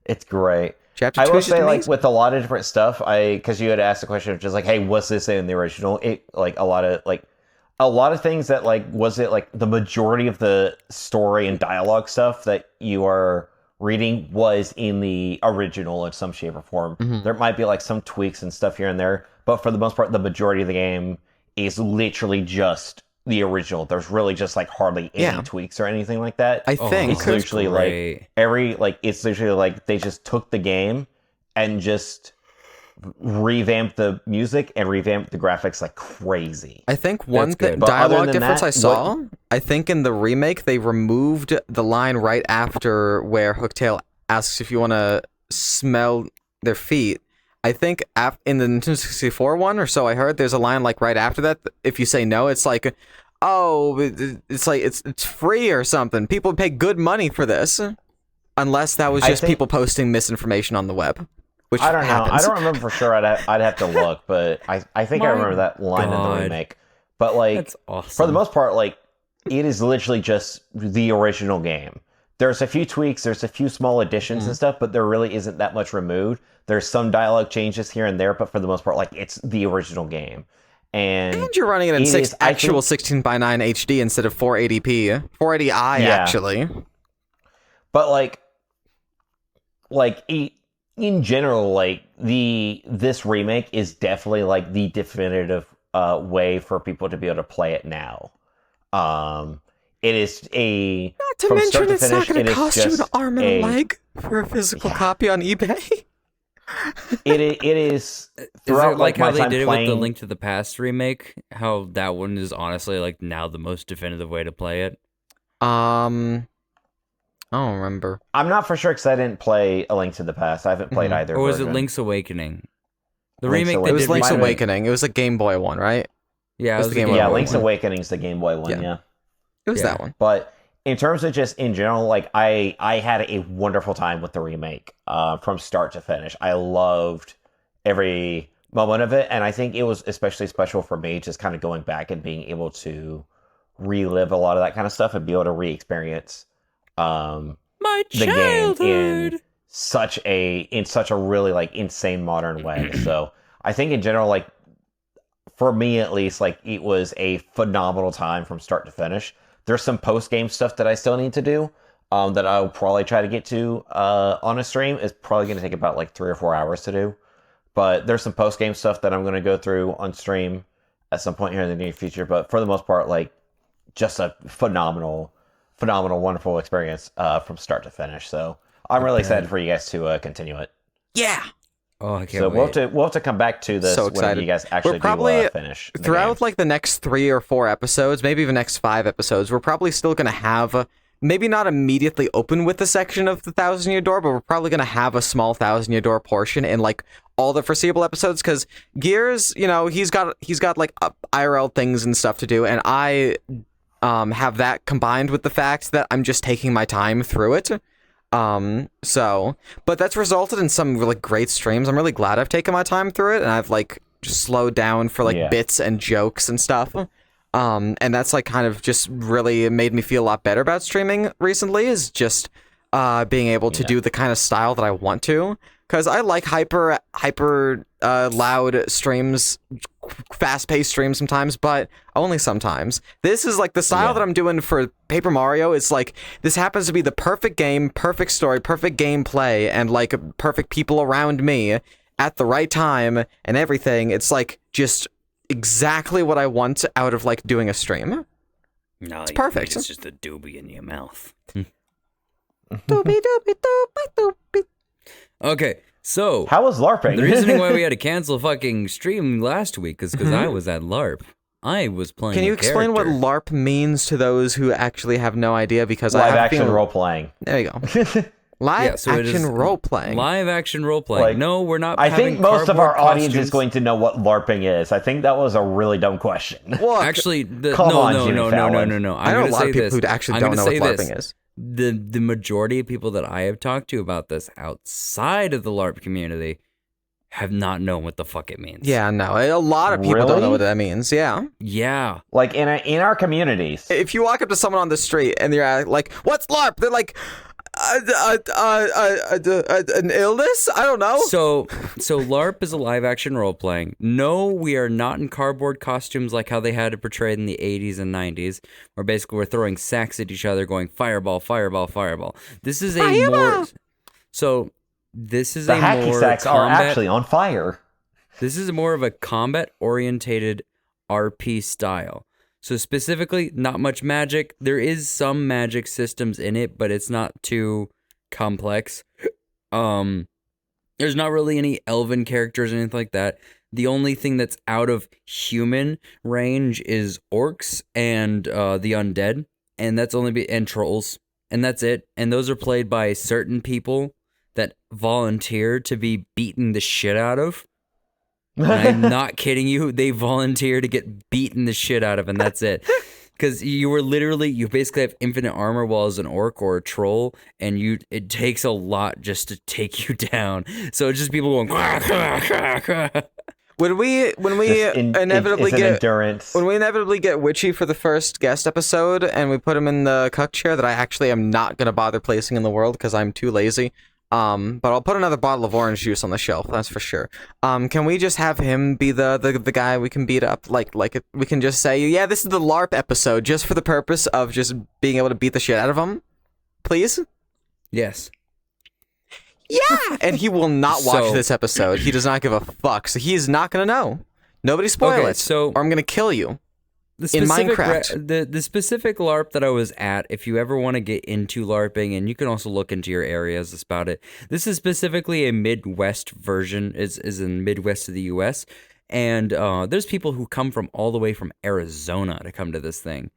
It's great. Chapter 2 I will say, like, with a lot of different stuff, because you had asked the question of just like, hey, was this in the original? A lot of things that, like, was it like the majority of the story and dialogue stuff that you are reading was in the original in some shape or form. Mm-hmm. There might be like some tweaks and stuff here and there, but for the most part, the majority of the game is literally just the original. There's really just like hardly any tweaks or anything like that. I think it's literally it's literally like they just took the game and just revamped the music and revamped the graphics like crazy. I think one dialogue difference I saw, I think in the remake they removed the line right after where Hooktail asks if you want to smell their feet. I think in the Nintendo 64 one or so I heard there's a line like right after that. If you say no, it's like, oh, it's like it's free or something. People pay good money for this, unless that was just people posting misinformation on the web. Which I don't happens. know. I don't remember for sure. I'd have to look, but I think I remember that line in the remake. But like, that's awesome. For the most part, like it is literally just the original game. There's a few tweaks, there's a few small additions and stuff, but there really isn't that much removed. There's some dialogue changes here and there, but for the most part, like it's the original game. And you're running it in 16:9 HD instead of 480p, 480i actually. But in general, like this remake is definitely like the definitive way for people to be able to play it now. It is not to mention it's not going to cost you an arm and a leg for a physical copy on eBay. It is. Is it like how they did it with the Link to the Past remake? How that one is honestly like now the most definitive way to play it. I don't remember. I'm not for sure because I didn't play A Link to the Past. I haven't played either. Or was it Link's Awakening? The remake. It was Link's Awakening. It was a Game Boy one, right? Yeah, it was the Game Boy. Yeah, Link's Awakening is the Game Boy one. Yeah. It was that one. But in terms of just in general, like I had a wonderful time with the remake from start to finish. I loved every moment of it, and I think it was especially special for me just kind of going back and being able to relive a lot of that kind of stuff and be able to re-experience my the childhood game in such a really like insane modern way. So I think in general, like for me at least, like it was a phenomenal time from start to finish. There's some post-game stuff that I still need to do that I'll probably try to get to on a stream. It's probably going to take about like 3 or 4 hours to do. But there's some post-game stuff that I'm going to go through on stream at some point here in the near future. But for the most part, like just a phenomenal, wonderful experience from start to finish. So I'm really excited for you guys to continue it. Yeah. Oh, I can't wait. We'll have to come back to this when you guys actually do finish. Throughout like the next 3 or 4 episodes, maybe even next 5 episodes, we're probably still going to have, maybe not immediately open with the section of the Thousand Year Door, but we're probably going to have a small Thousand Year Door portion in like all the foreseeable episodes, because Gears, you know, he's got like IRL things and stuff to do, and I have that combined with the fact that I'm just taking my time through it. But that's resulted in some really great streams. I'm really glad I've taken my time through it, and I've like just slowed down for like bits and jokes and stuff. And that's like kind of just really made me feel a lot better about streaming recently, is just being able to do the kind of style that I want to. Because I like hyper loud streams, fast-paced streams sometimes, but only sometimes. This is like the style that I'm doing for Paper Mario. It's like, this happens to be the perfect game, perfect story, perfect gameplay, and like perfect people around me at the right time and everything. It's like just exactly what I want out of like doing a stream. No, it's perfect. It's just a doobie in your mouth. Doobie, doobie, doobie, doobie. Okay, so how was LARPing? The reasoning why we had to cancel fucking stream last week is because I was at LARP. I was playing. Can you explain what LARP means to those who actually have no idea? Because live action role playing. There you go. Live action role playing. Live action role playing. Like, no, we're not. I think most of our audience is going to know what LARPing is. I think that was a really dumb question. Well, actually, no. I'm I know a lot of people who actually don't know what LARPing is. The majority of people that I have talked to about this outside of the LARP community have not known what the fuck it means. Yeah, no, a lot of people don't know what that means. Yeah, like in our communities. If you walk up to someone on the street and you're like, "What's LARP?" They're like, an illness? I don't know. So LARP is a live action role playing. No, we are not in cardboard costumes like how they had it portrayed in the 80s and 90s, where basically we're throwing sacks at each other going fireball, fireball, fireball. This is fireball. This is the a hacky more sacks are actually on fire. This is more of a combat orientated RP style. So specifically, not much magic. There is some magic systems in it, but it's not too complex. There's not really any elven characters or anything like that. The only thing that's out of human range is orcs and the undead, and that's and trolls, and that's it. And those are played by certain people that volunteer to be beaten the shit out of. And I'm not kidding you. They volunteer to get beaten the shit out of, and that's it. Because you basically have infinite armor while as an orc or a troll, and it takes a lot just to take you down. So it's just people going. When we inevitably get witchy for the first guest episode, and we put him in the cuck chair that I actually am not gonna bother placing in the world because I'm too lazy. But I'll put another bottle of orange juice on the shelf, that's for sure. Can we just have him be the guy we can beat up? Like we can just say, yeah, this is the LARP episode, just for the purpose of just being able to beat the shit out of him? Please? Yes. Yeah! And he will not watch this episode. He does not give a fuck, so he is not gonna know. Nobody spoil it, or I'm gonna kill you. In Minecraft. The specific LARP that I was at, if you ever want to get into LARPing, and you can also look into your areas about it, this is specifically a Midwest version, is in Midwest of the US, and there's people who come from all the way from Arizona to come to this thing.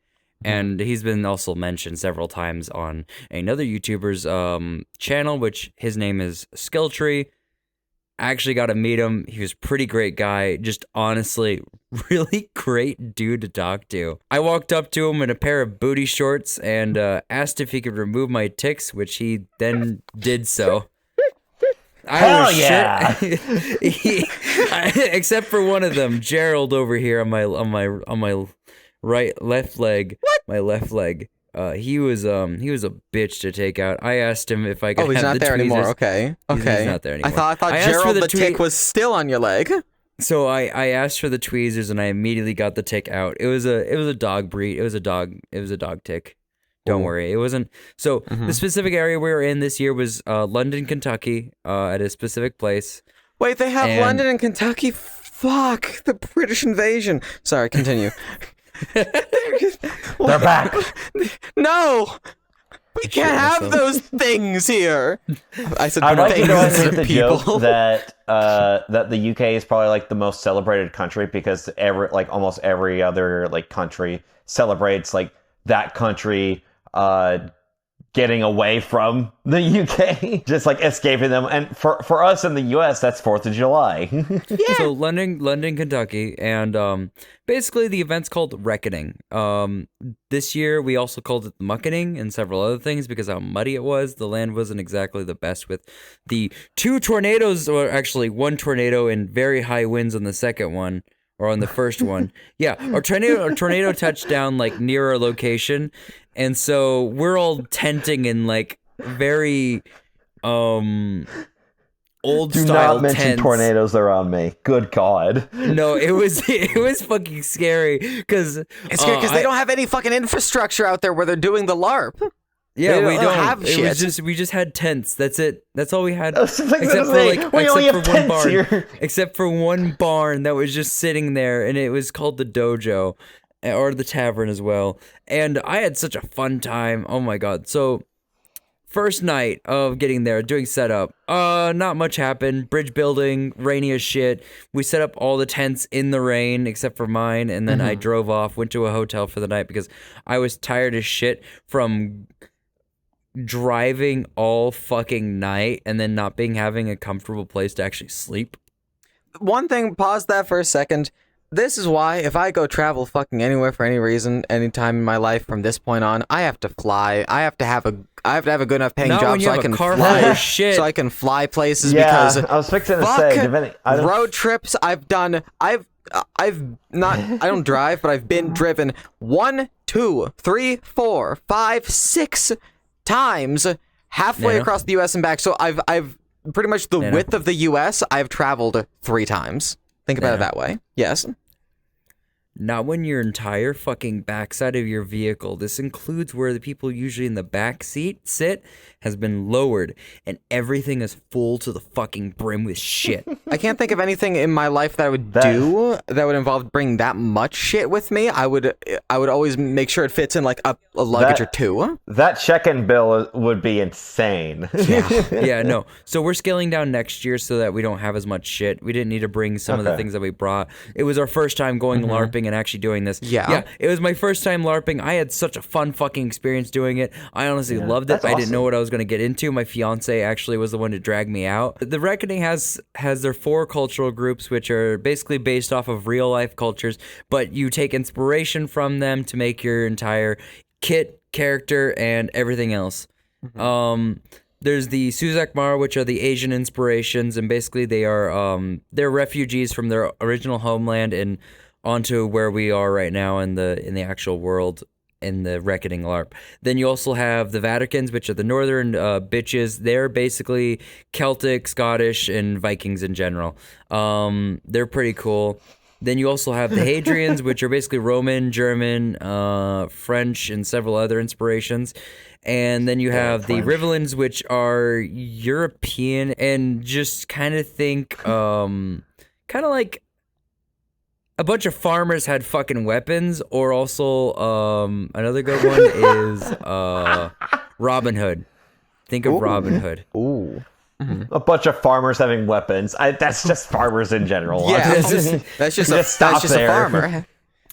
And he's been also mentioned several times on another YouTuber's channel, which his name is Skilltree. I actually got to meet him. He was a pretty great guy. Just honestly, really great dude to talk to. I walked up to him in a pair of booty shorts and asked if he could remove my ticks, which he then did so. Hell yeah! Except for one of them, Gerald over here on my left leg. What? My left leg. He was a bitch to take out. I asked him if I could. Oh, he's not there anymore. Okay. He's not there anymore. I thought Gerald the tick was still on your leg. So I asked for the tweezers and I immediately got the tick out. It was a dog breed. It was a dog tick. Don't worry. It wasn't. So the specific area we were in this year was London, Kentucky, at a specific place. Wait, they have London and Kentucky? Fuck, the British invasion. Sorry, continue. They're back. No, we can't have those things here. I said, I'd like to go ahead and hit the joke that the UK is probably like the most celebrated country because almost every other country celebrates that country getting away from the UK, just escaping them. And for us in the US, that's 4th of July. Yeah. So London, Kentucky, and basically the event's called Reckoning. This year we also called it Muckening and several other things because how muddy it was. The land wasn't exactly the best with the 2 tornadoes, or actually 1 tornado and very high winds on the second one, or on the first one. Yeah, our tornado touched down like near our location, and so we're all tenting in like very old Do style not mention tents. tornadoes around me. Good God. No, it was fucking scary because It's scary because they don't have any fucking infrastructure out there where they're doing the LARP. Yeah, They we don't have it shit. was we just had tents. That's it. That's all we had. We only have tents here. Except for one barn that was just sitting there, and it was called the dojo, or the tavern as well. And I had such a fun time. Oh my god! So first night of getting there, doing setup. Not much happened. Bridge building, rainy as shit. We set up all the tents in the rain except for mine, and then I drove off, went to a hotel for the night because I was tired as shit from driving all fucking night and then not having a comfortable place to actually sleep. One thing, pause that for a second. This is why if I go travel fucking anywhere for any reason, anytime in my life from this point on, I have to fly. I have to have a good enough paying job so I can fly. So I can fly places because I was fixing to say road trips I've done. I've not. I don't drive, but I've been driven 1, 2, 3, 4, 5, 6 times halfway across the U.S. and back. So I've pretty much the width of the U.S. I've traveled 3 times. Think about it that way. Yes. Not when your entire fucking backside of your vehicle, this includes where the people usually in the back seat sit, has been lowered and everything is full to the fucking brim with shit. I can't think of anything in my life that I would do that would involve bringing that much shit with me. I would always make sure it fits in like a luggage or 2. That check-in bill would be insane. Yeah, no. So we're scaling down next year so that we don't have as much shit. We didn't need to bring some of the things that we brought. It was our first time going LARPing and actually doing this. Yeah, it was my first time LARPing. I had such a fun fucking experience doing it. I honestly loved it. I didn't know what I was going to get into. My fiance actually was the one to drag me out. The Reckoning has their 4 cultural groups, which are basically based off of real life cultures, but you take inspiration from them to make your entire kit, character, and everything else. There's the Suzak Mar, which are the Asian inspirations, and basically they are they're refugees from their original homeland and onto where we are right now in the actual world in the Reckoning LARP. Then you also have the Vaticans, which are the northern bitches. They're basically Celtic, Scottish, and Vikings in general. They're pretty cool. Then you also have the Hadrians, which are basically Roman, German, French, and several other inspirations. And then you have the Rivellins, which are European, and just kind of think, kind of like a bunch of farmers had fucking weapons, or also another good one is Robin Hood. Think of Robin Hood. Ooh. A bunch of farmers having weapons. That's just farmers in general. Yeah, that's just a farmer.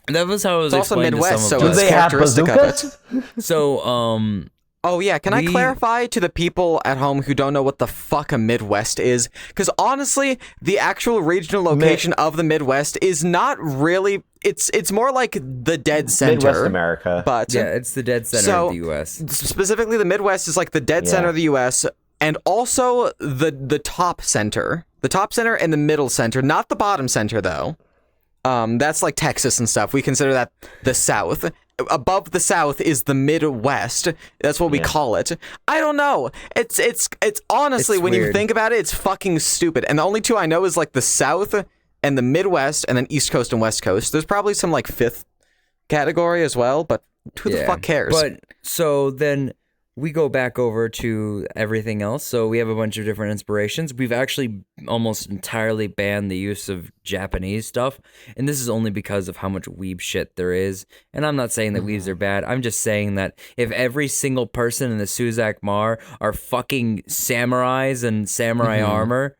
That was how it was also explained Midwest, to some so of us. Do they have bazookas? So, oh yeah, can I clarify to the people at home who don't know what the fuck a Midwest is? Because honestly, the actual regional location of the Midwest is not really. It's more like the dead center. Midwest America. But yeah, it's the dead center of the U.S. Specifically, the Midwest is like the dead center of the U.S. and also the top center. The top center and the middle center, not the bottom center though. That's like Texas and stuff. We consider that the South. Above the South is the Midwest. That's what we call it. I don't know. It's honestly, when you think about it, it's fucking stupid. And the only 2 I know is like the South and the Midwest, and then East Coast and West Coast. There's probably some like 5th category as well, but who the fuck cares? But so then we go back over to everything else. So we have a bunch of different inspirations. We've actually almost entirely banned the use of Japanese stuff. And this is only because of how much weeb shit there is. And I'm not saying that weebs are bad. I'm just saying that if every single person in the Suzak Mar are fucking samurais and samurai armor,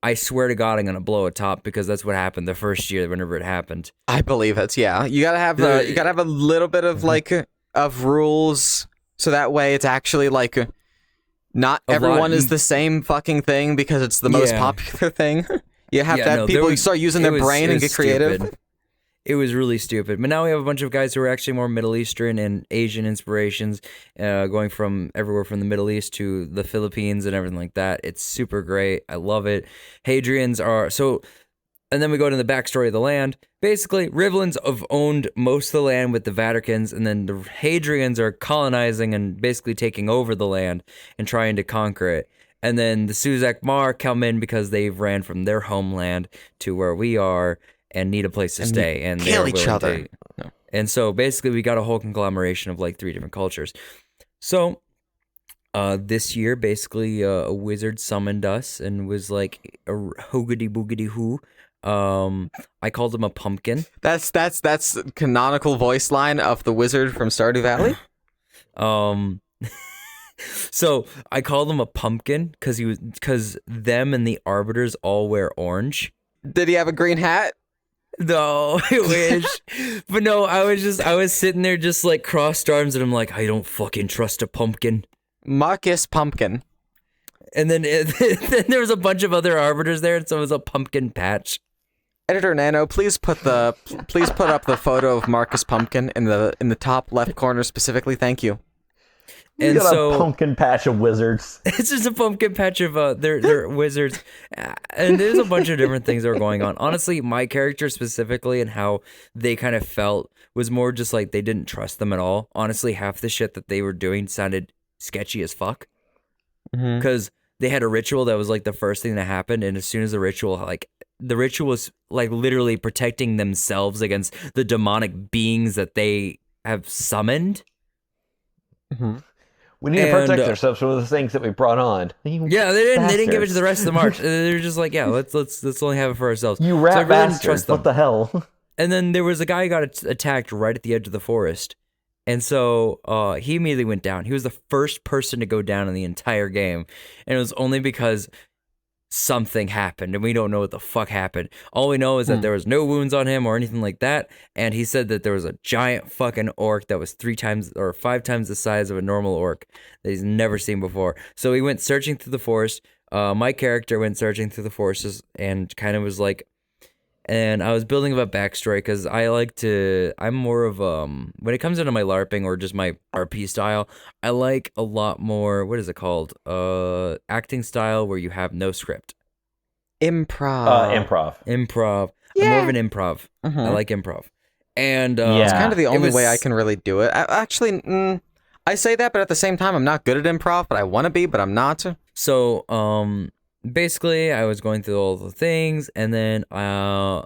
I swear to God, I'm gonna blow a top, because that's what happened the first year whenever it happened. I believe it. Yeah, you gotta have a little bit of like of rules. So that way it's actually like not everyone is the same fucking thing because it's the most popular thing. You have to have people start using their brain and get creative. Stupid. It was really stupid. But now we have a bunch of guys who are actually more Middle Eastern and Asian inspirations, going from everywhere from the Middle East to the Philippines and everything like that. It's super great. I love it. Hadrians are... So And then we go to the backstory of the land. Basically, Rivlins have owned most of the land with the Vaticans, and then the Hadrians are colonizing and basically taking over the land and trying to conquer it. And then the Suzak Mar come in because they've ran from their homeland to where we are and need a place to stay. And kill each other. And so basically, we got a whole conglomeration of like 3 different cultures. So this year, basically, a wizard summoned us and was like, a hoogity boogity hoo. I called him a pumpkin. That's canonical voice line of the wizard from Stardew Valley. So I called him a pumpkin because them and the arbiters all wear orange. Did he have a green hat? No, I wish. But no, I was sitting there just like crossed arms, and I'm like, I don't fucking trust a pumpkin. Marcus Pumpkin. And then there was a bunch of other arbiters there, and so it was a pumpkin patch. Editor Nano, please put up the photo of Marcus Pumpkin in the top left corner specifically. Thank you. You got a pumpkin patch of wizards. It's just a pumpkin patch of they're wizards, and there's a bunch of different things that are going on. Honestly, my character specifically and how they kind of felt was more just like they didn't trust them at all. Honestly, half the shit that they were doing sounded sketchy as fuck. Because they had a ritual that was like the first thing that happened, and as soon as the ritual was like literally protecting themselves against the demonic beings that they have summoned. We need to protect ourselves from the things that we brought on. Yeah, they didn't give it to the rest of the march. They're just like, yeah, let's only have it for ourselves. You rat bastards! What the hell? And then there was a guy who got attacked right at the edge of the forest. And so he immediately went down. He was the first person to go down in the entire game. And it was only because something happened, and we don't know what the fuck happened. All we know is that there was no wounds on him or anything like that. And he said that there was a giant fucking orc that was 3 times or 5 times the size of a normal orc that he's never seen before. So he went searching through the forest. My character went searching through the forests and kind of was like, and I was building up a backstory because I'm more of, when it comes into my LARPing or just my RP style, I like a lot more, what is it called? Acting style where you have no script. Improv. Improv. Yeah. I'm more of an improv. I like improv. And it's kind of the only way I can really do it. I say that, but at the same time, I'm not good at improv, but I want to be, but I'm not. So, basically, I was going through all the things, and then I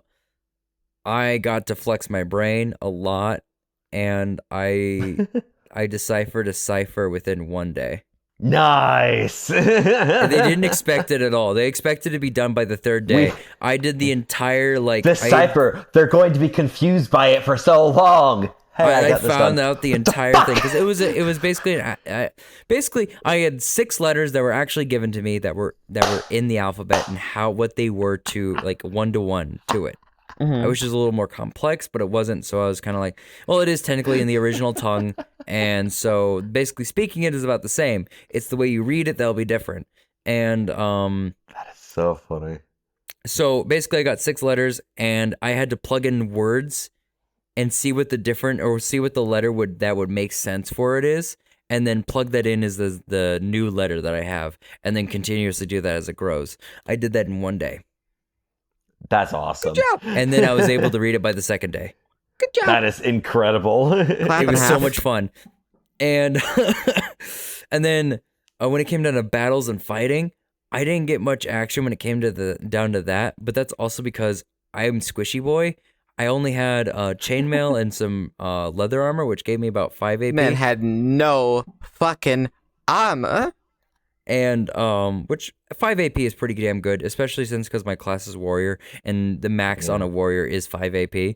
got to flex my brain a lot, and I deciphered a cipher within 1 day. Nice. They didn't expect it at all. They expected to be done by the 3rd day. I did the entire cipher. They're going to be confused by it for so long. Hey, I found out the entire thing because it was basically I had 6 letters that were actually given to me that were in the alphabet and what they were to like 1-to-1 to it. I wish it was a little more complex, but it wasn't. So I was kind of like, well, it is technically in the original tongue, and so basically speaking, it is about the same. It's the way you read it that'll be different. And that is so funny. So basically, I got 6 letters, and I had to plug in words and see what the letter would make sense for it is, and then plug that in as the new letter that I have, and then continuously do that as it grows. I did that in 1 day. That's awesome. Good job. And then I was able to read it by the 2nd day. Good job. That is incredible. It was so much fun. And and then when it came down to battles and fighting, I didn't get much action when it came down to that, but that's also because I'm Squishy Boy. I only had chainmail and some leather armor, which gave me about 5 AP. Man had no fucking armor. And which 5 AP is pretty damn good, especially because my class is warrior, and the max on a warrior is 5 AP.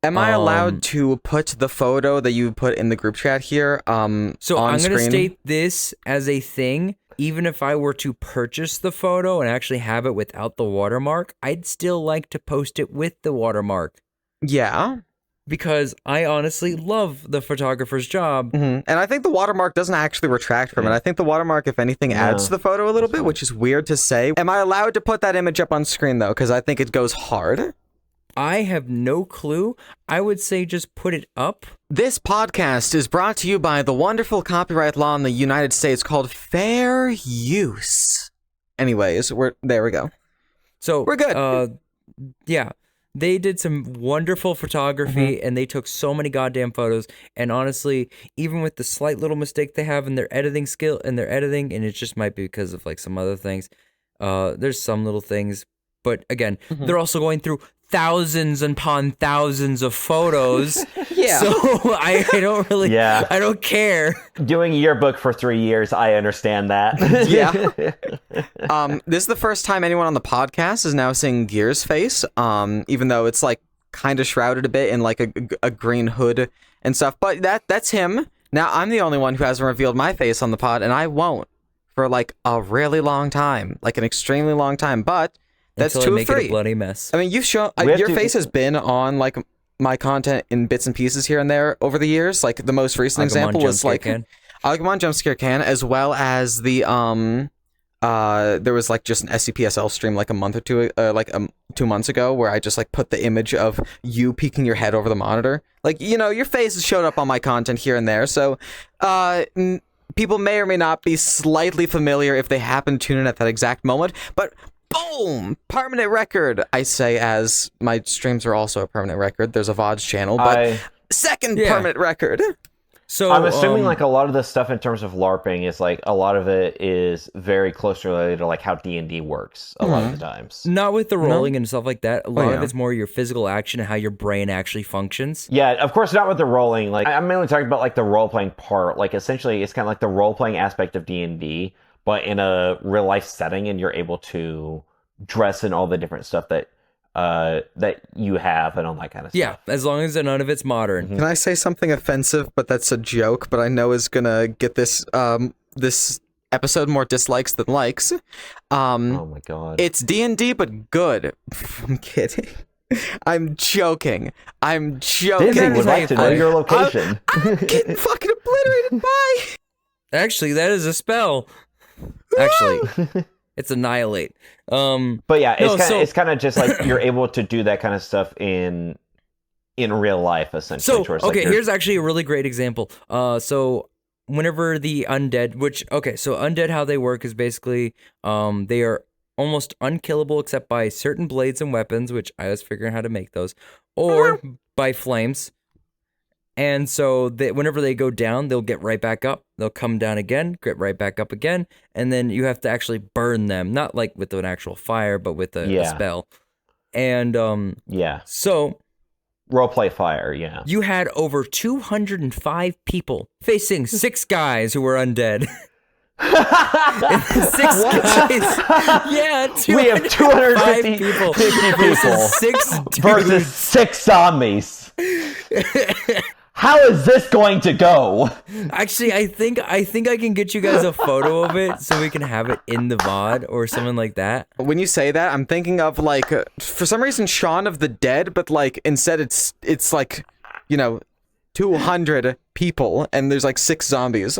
Am I allowed to put the photo that you put in the group chat here so on I'm going to screen? state this as a thing. Even if I were to purchase the photo and actually have it without the watermark, I'd still like to post it with the watermark. Yeah. Because I honestly love the photographer's job. And I think the watermark doesn't actually retract from it. I think the watermark, if anything, adds to the photo a little bit, which is weird to say. Am I allowed to put that image up on screen, though? Because I think it goes hard. I have no clue. I would say just put it up. This podcast is brought to you by the wonderful copyright law in the United States called fair use. Anyways, there we go. So we're good. Yeah. They did some wonderful photography and they took so many goddamn photos. And honestly, even with the slight little mistake they have in their editing skill and their editing, and it just might be because of like some other things, there's some little things. But again, they're also going through thousands upon thousands of photos. So I don't really, I don't care. Doing a yearbook for 3 years, I understand that. This is the first time anyone on the podcast is now seeing Gear's face, even though it's like kind of shrouded a bit in like a green hood and stuff. But that's him. Now I'm the only one who hasn't revealed my face on the pod, and I won't for like a really long time, like an extremely long time. But that's until 2 I of make 3. it a bloody mess. I mean, you've shown your face has been on like my content in bits and pieces here and there over the years. Like the most recent example was like Agumon Jumpscare Can, as well as the there was like just an SCPSL stream like a month or two 2 months ago where I just like put the image of you peeking your head over the monitor. Like, you know, your face has showed up on my content here and there. So people may or may not be slightly familiar if they happen to tune in at that exact moment, but boom! Permanent record, I say, as my streams are also a permanent record. There's a VODs channel, but second permanent record. So I'm assuming like a lot of this stuff in terms of LARPing is like a lot of it is very closely related to like how D&D works a lot of the times. Not with the rolling and stuff like that. A lot of it's more your physical action and how your brain actually functions. Yeah, of course not with the rolling. Like I'm mainly talking about like the role-playing part. Like essentially it's kind of like the role-playing aspect of D&D, but in a real life setting, and you're able to dress in all the different stuff that you have and all that kind of stuff. Yeah, as long as none of it's modern. Can I say something offensive, but that's a joke, but I know is gonna get this this episode more dislikes than likes. Oh my god. It's D&D, but good. I'm kidding. I'm joking. Disney would like to know your location. I'm getting fucking obliterated. Bye. Actually, that is a spell. Actually, it's annihilate. But yeah, it's kind of just like you're able to do that kind of stuff in real life, essentially. So okay, here's actually a really great example. So whenever the undead, so undead, how they work is basically they are almost unkillable except by certain blades and weapons, which I was figuring how to make those, or by flames. And so whenever they go down, they'll get right back up. They'll come down again, get right back up again, and then you have to actually burn them, not like with an actual fire, but with a spell. And so roleplay fire, yeah. You had over 205 people facing 6 guys who were undead. 6 guys. Yeah, we have 250 people versus 6 versus 6 zombies. How is this going to go? Actually, I think I can get you guys a photo of it so we can have it in the VOD or something like that. When you say that, I'm thinking of like for some reason Shaun of the Dead, but like instead it's like, you know, 200 people and there's like 6 zombies.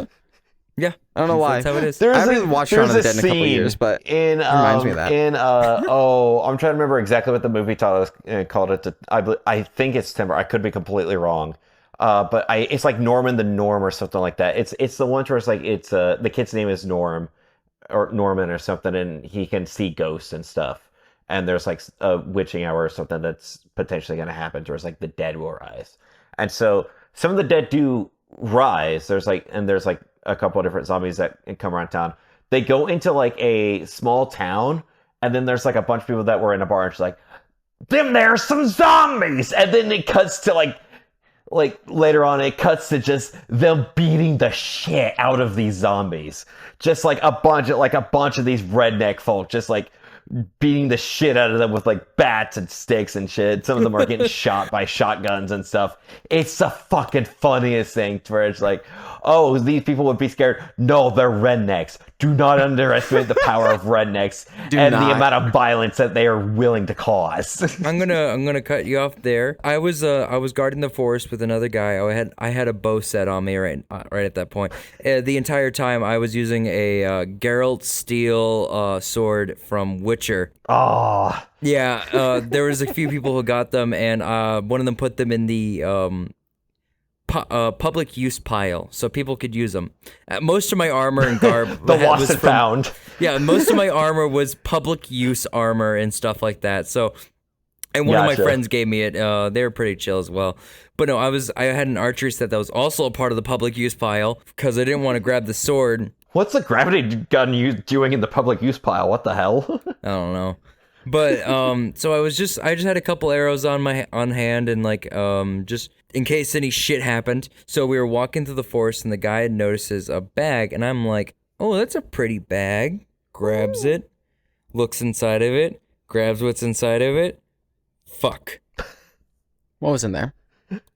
Yeah, I don't know why. That's how it is. I haven't watched Shaun of the Dead in a couple of years, but it reminds me of that. I'm trying to remember exactly what the movie called it. I think it's Timber. I could be completely wrong. But it's like Norman the Norm or something like that. It's the one where it's like the kid's name is Norm or Norman or something, and he can see ghosts and stuff. And there's like a witching hour or something that's potentially going to happen, where it's like the dead will rise. And so some of the dead do rise. There's like a couple of different zombies that come around town. They go into like a small town, and then there's like a bunch of people that were in a bar, and she's like, "Them there's some zombies," and then it cuts to like later on, it cuts to just them beating the shit out of these zombies, just like a bunch of these redneck folk, just like beating the shit out of them with like bats and sticks and shit. Some of them are getting shot by shotguns and stuff. It's the fucking funniest thing, where it's like, oh, these people would be scared. No, they're rednecks. Do not underestimate the power of rednecks the amount of violence that they are willing to cause. I'm gonna cut you off there. I was guarding the forest with another guy. I had a bow set on me right at that point. The entire time I was using a Geralt steel sword from Witcher. Oh. Yeah, there was a few people who got them, and one of them put them in the public use pile, so people could use them. Most of my armor and garb the lost and found. Yeah, most of my armor was public use armor and stuff like that. So And one of my friends gave me it. They were pretty chill as well. But no, I had an archery set that was also a part of the public use pile because I didn't want to grab the sword. What's the gravity gun doing in the public use pile? What the hell? I don't know. But so I just had a couple arrows on hand and like just in case any shit happened. So we were walking through the forest and the guy notices a bag and I'm like, "Oh, that's a pretty bag." Grabs it, looks inside of it, grabs what's inside of it. Fuck. What was in there?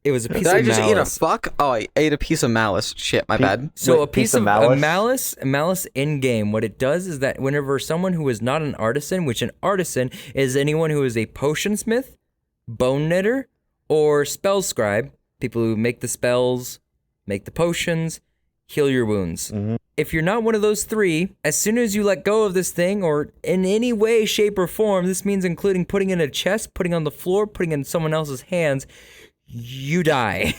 It was a piece Did of I just malice. eat a fuck? Oh, I ate a piece of malice. Shit, my bad. So a piece of malice in game, what it does is that whenever someone who is not an artisan, which an artisan is anyone who is a potion smith, bone knitter, or spell scribe, people who make the spells, make the potions, heal your wounds. Mm-hmm. If you're not one of those three, as soon as you let go of this thing, or in any way, shape, or form, this means including putting in a chest, putting on the floor, putting in someone else's hands, you die.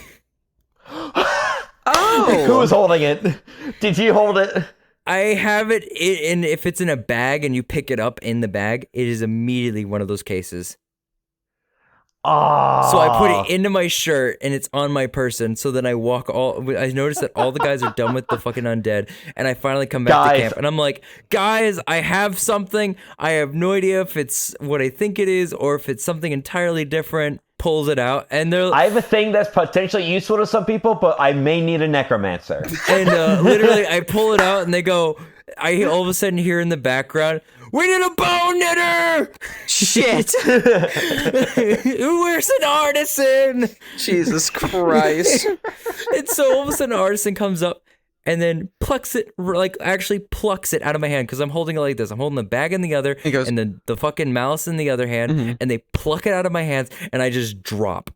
Oh! Who was holding it? Did you hold it? I have it, and if it's in a bag and you pick it up in the bag, it is immediately one of those cases. Oh. So I put it into my shirt and it's on my person. So then I notice that all the guys are done with the fucking undead. And I finally come back to camp and I'm like, guys, I have something. I have no idea if it's what I think it is or if it's something entirely different. Pulls it out and I have a thing that's potentially useful to some people, but I may need a necromancer. And literally I pull it out and they go, I all of a sudden hear in the background, "We need a bone knitter!" Shit. Where's an artisan? Jesus Christ. And so all of a sudden an artisan comes up and then actually plucks it out of my hand because I'm holding it like this. I'm holding the bag in the other and then the fucking malice in the other hand, and they pluck it out of my hands and I just drop.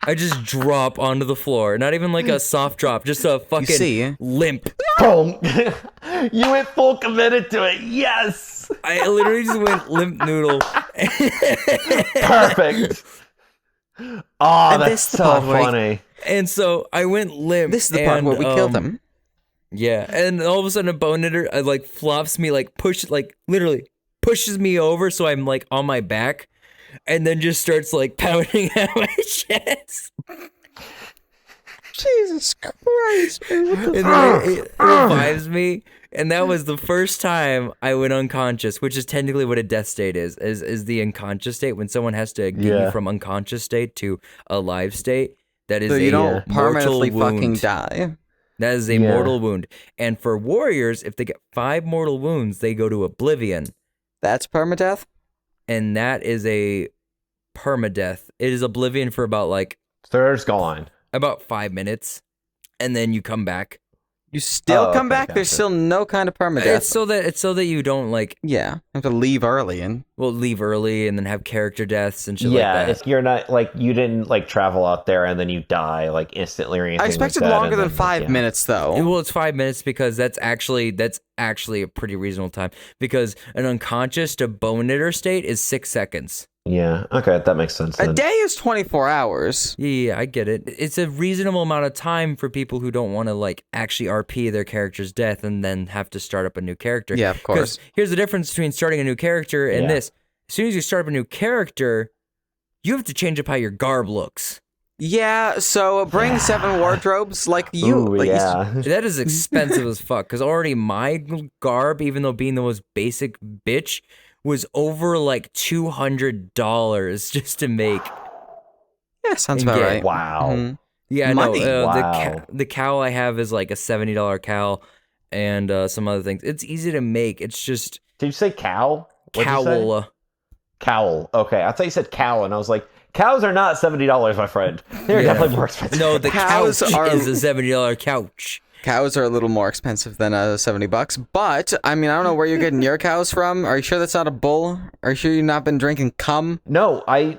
I just drop onto the floor. Not even like a soft drop, just a fucking limp. Boom. You went full committed to it. Yes. I literally just went limp noodle. Perfect. Oh, that's so funny. And so I went limp. This is the part where we killed him. Yeah, and all of a sudden a bone knitter like flops me, literally pushes me over so I'm like on my back. And then just starts like pounding at my chest. Jesus Christ. And then it revives me. And that was the first time I went unconscious, which is technically what a death state is the unconscious state. When someone has to get you from unconscious state to a live state, that is you don't permanently mortal fucking wound. die. That is a mortal wound. And for warriors, if they get 5 mortal wounds, they go to oblivion. That's permadeath? And that is a permadeath. It is oblivion for about Third's gone. About 5 minutes, and then you come back. You still come back? Gotcha. There's still no kind of permadeath. It's so that you don't you have to leave early and leave early and then have character deaths and shit like that. Yeah, if you're not you didn't travel out there and then you die instantly or anything. I expected longer than 5 minutes though. Well, it's 5 minutes because that's actually a pretty reasonable time because an unconscious to bone knitter state is 6 seconds. Yeah, okay, that makes sense then. A day is 24 hours. Yeah, I get it. It's a reasonable amount of time for people who don't want to actually RP their character's death and then have to start up a new character. Yeah, of course. Here's the difference between starting a new character and this. As soon as you start up a new character, you have to change up how your garb looks. Yeah, so bring 7 wardrobes like you. Ooh, yeah. That is expensive as fuck because already my garb, even though being the most basic bitch, was over $200 just to make. Yeah, sounds about right. Wow. Mm-hmm. Yeah, Money. No, wow. the cowl I have is a $70 cowl and some other things. It's easy to make. It's just. Did you say cow? Cowl. Cowl. Okay, I thought you said cow, and I was like, cows are not $70, my friend. They're definitely more expensive. No, the couch is a $70 couch. Cows are a little more expensive than $70, but I don't know where you're getting your cows from. Are you sure that's not a bull? Are you sure you've not been drinking cum? No, I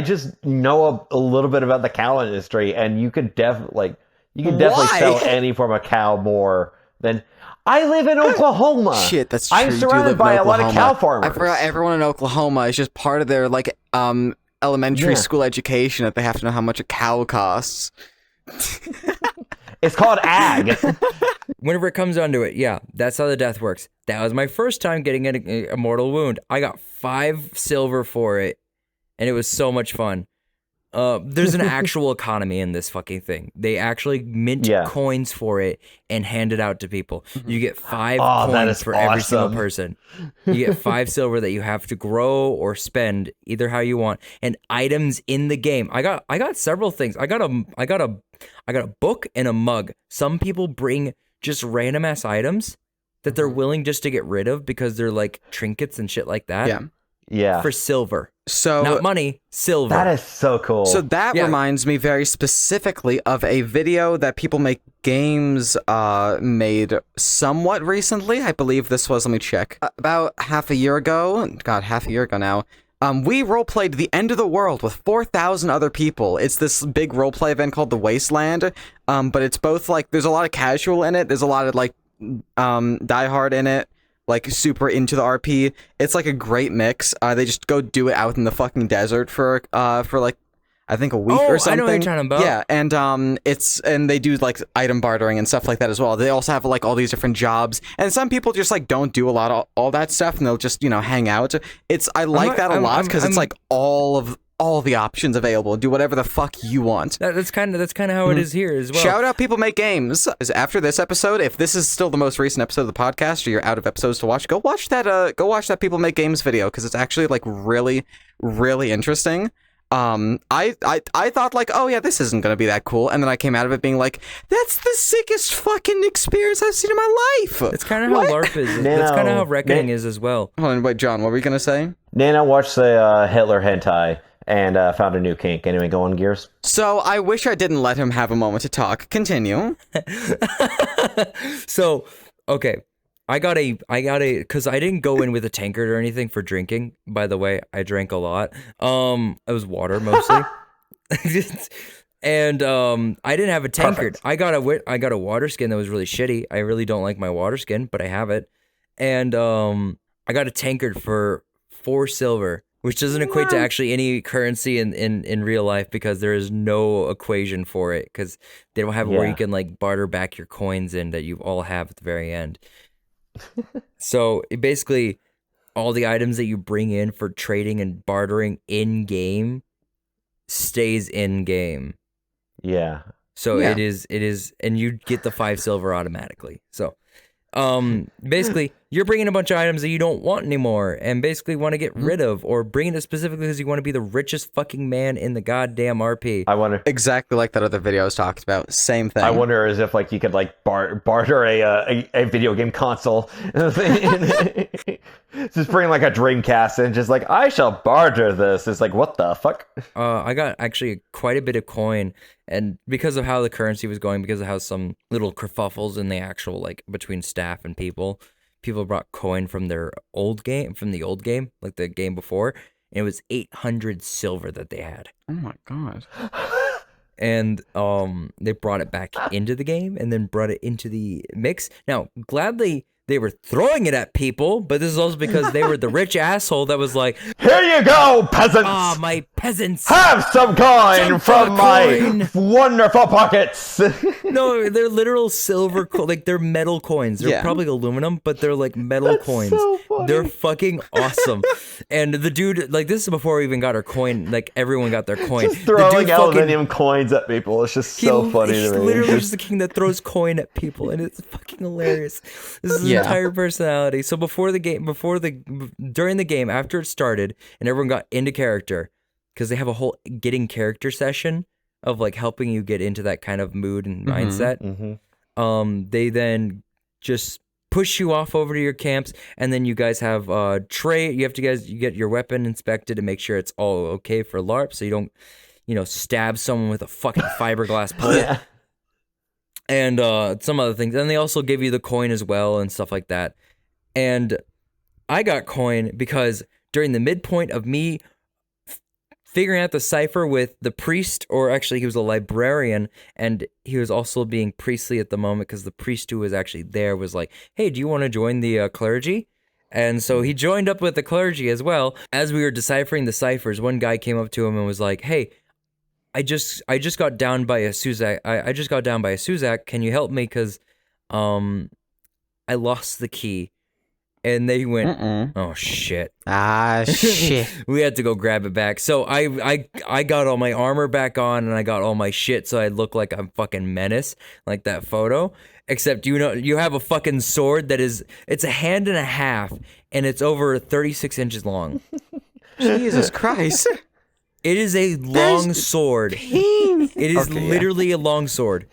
just know a little bit about the cow industry, and you could definitely sell any form of cow more than. I live in Oklahoma. Shit, that's true. I'm surrounded by a lot of cow farmers. I forgot everyone in Oklahoma is just part of their elementary school education that they have to know how much a cow costs. It's called ag. whenever it comes down to it, yeah, that's how the death works. That was my first time getting a mortal wound. I got 5 silver for it, and it was so much fun. There's an actual economy in this fucking thing. They actually mint coins for it and hand it out to people. You get 5 coins for every single person. You get 5 silver that you have to grow or spend either how you want. And items in the game. I got several things. I got a book and a mug. Some people bring just random ass items that they're willing just to get rid of because they're like trinkets and shit like that. Yeah. For silver. So not money, silver. That is so cool. So that reminds me very specifically of a video that People Make Games made somewhat recently. I believe this was, let me check, about half a year ago. God, half a year ago now. We roleplayed The End of the World with 4,000 other people. It's this big roleplay event called The Wasteland. But it's both like, there's a lot of casual in it. There's a lot of like diehard in it. Like super into the RP. It's like a great mix. They just go do it out in the fucking desert for like I think a week or something. I know what you're talking about. Yeah, and they do like item bartering and stuff like that as well. They also have like all these different jobs, and some people just like don't do a lot of all that stuff, and they'll just hang out. I like that a lot because it's like all the options available. Do whatever the fuck you want. That's kind of how it is here as well. Shout out People Make Games. After this episode, if this is still the most recent episode of the podcast, or you're out of episodes to watch, go watch that People Make Games video because it's actually like really, really interesting. I thought like, oh yeah, this isn't gonna be that cool, and then I came out of it being like, that's the sickest fucking experience I've seen in my life. It's kind of how LARP is. That's kind of how Reckoning is as well. Hold on, wait, John, what were you gonna say? Nana watched the Hitler hentai and found a new kink. Anyway, go on, Gears. So I wish I didn't let him have a moment to talk. Continue. So, okay. I got a, because I didn't go in with a tankard or anything for drinking. By the way, I drank a lot. It was water mostly. And I didn't have a tankard. Perfect. I got a water skin that was really shitty. I really don't like my water skin, but I have it. And I got a tankard for 4 silver. Which doesn't equate to actually any currency in real life because there is no equation for it because they don't have it where you can like barter back your coins in that you all have at the very end. So basically, all the items that you bring in for trading and bartering in game stays in game. Yeah. So it is, and you get the 5 silver automatically. So basically you're bringing a bunch of items that you don't want anymore and basically want to get rid of, or bringing it specifically because you want to be the richest fucking man in the goddamn RP. I wonder, exactly like that other video I was talking about. Same thing. I wonder as if like you could like barter a video game console. Just bring like a Dreamcast and just like, I shall barter this. It's like, what the fuck? I got actually quite a bit of coin, and because of how the currency was going, because of how some little kerfuffles in the actual like between staff and people brought coin from the old game, like the game before, and it was 800 silver that they had. Oh my god. And they brought it back into the game and then brought it into the mix. Now, gladly they were throwing it at people, but this is also because they were the rich asshole that was like, here you go, peasants! Ah, my peasants! Have some coin from my wonderful pockets! No, they're literal silver, like they're metal coins. They're probably aluminum, but they're like metal coins. So funny. They're fucking awesome. And the dude, like this is before we even got our coin, like everyone got their coin. Just throwing aluminium coins at people. It's just so funny to me. He's literally just the king that throws coin at people, and it's fucking hilarious. This is his entire personality. So during the game, after it started, and everyone got into character, because they have a whole getting character session of like helping you get into that kind of mood and mindset. Mm-hmm. They then just push you off over to your camps, and then you guys have trade. You get your weapon inspected to make sure it's all okay for LARP, so you don't, stab someone with a fucking fiberglass bullet. And some other things. And they also give you the coin as well and stuff like that. And I got coin because during the midpoint of me figuring out the cipher with the priest, or actually he was a librarian, and he was also being priestly at the moment because the priest who was actually there was like, hey, do you want to join the clergy? And so he joined up with the clergy as well. As we were deciphering the ciphers, one guy came up to him and was like, hey, I just got down by a Suzak. I just got down by a Suzak. Can you help me? Because I lost the key. And they went, oh shit. Ah, shit. We had to go grab it back. So I got all my armor back on and I got all my shit so I look like I'm fucking Menace, like that photo. Except you have a fucking sword that it's a hand and a half and it's over 36 inches long. Jesus Christ. It is a long sword. It is literally a long sword.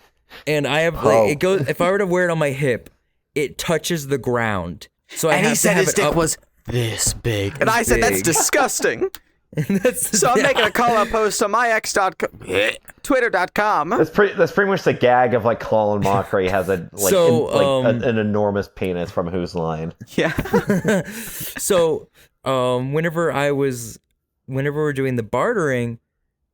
And I have it goes if I were to wear it on my hip, it touches the ground. So he said his dick was this big. And I said, that's disgusting. So I'm making a call-out post on my Twitter.com. That's pretty much the gag of like Colin Mockery has an enormous penis from Whose Line. Yeah. So whenever we're doing the bartering,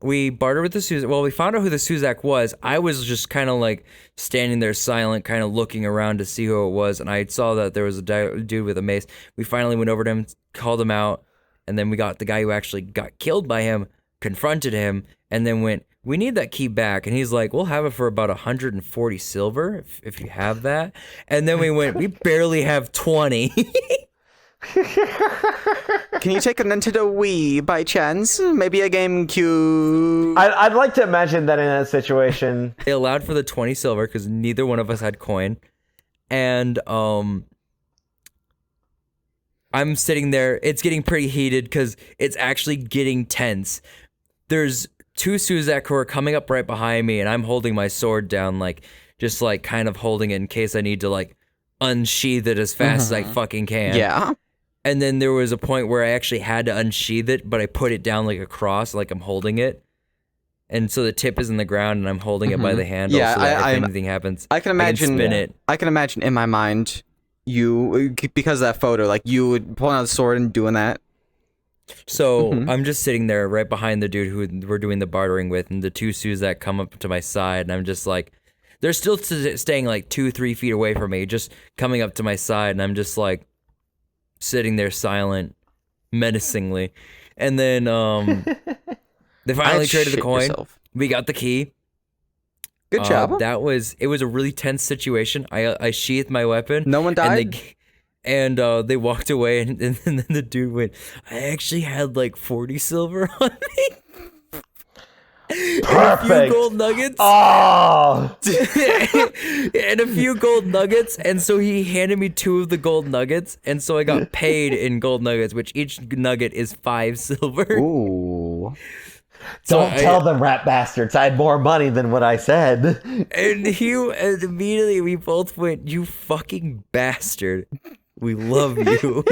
we bartered with the Suzak. Well, we found out who the Suzak was. I was just kind of like standing there silent, kind of looking around to see who it was. And I saw that there was a dude with a mace. We finally went over to him, called him out. And then we got the guy who actually got killed by him, confronted him, and then went, we need that key back. And he's like, we'll have it for about 140 silver if you have that. And then we went, we barely have 20. Can you take a Nintendo Wii by chance? Maybe a GameCube? I'd like to imagine that in that situation. They allowed for the 20 silver because neither one of us had coin. And I'm sitting there. It's getting pretty heated because it's actually getting tense. There's two Suzak who are coming up right behind me, and I'm holding my sword down, just kind of holding it in case I need to unsheath it as fast as I fucking can. Yeah. And then there was a point where I actually had to unsheath it, but I put it down like a cross, like I'm holding it. And so the tip is in the ground, and I'm holding it by the handle so that if anything happens, I can imagine, spin it. I can imagine in my mind, you, because of that photo, you would pull out the sword and doing that. So I'm just sitting there right behind the dude who we're doing the bartering with, and the two Suzak come up to my side, and I'm just like, they're still staying 2-3 feet away from me, just coming up to my side, and I'm just sitting there silent, menacingly. And then they finally traded the coin. We got the key. Good job. It was a really tense situation. I sheathed my weapon. No one died? And they walked away, and then the dude went, I actually had 40 silver on me. Perfect. And a few gold nuggets. Oh! And a few gold nuggets. And so he handed me 2 of the gold nuggets. And so I got paid in gold nuggets, which each nugget is 5 silver. Ooh. Don't tell them, rat bastards. I had more money than what I said. And immediately we both went, you fucking bastard. We love you.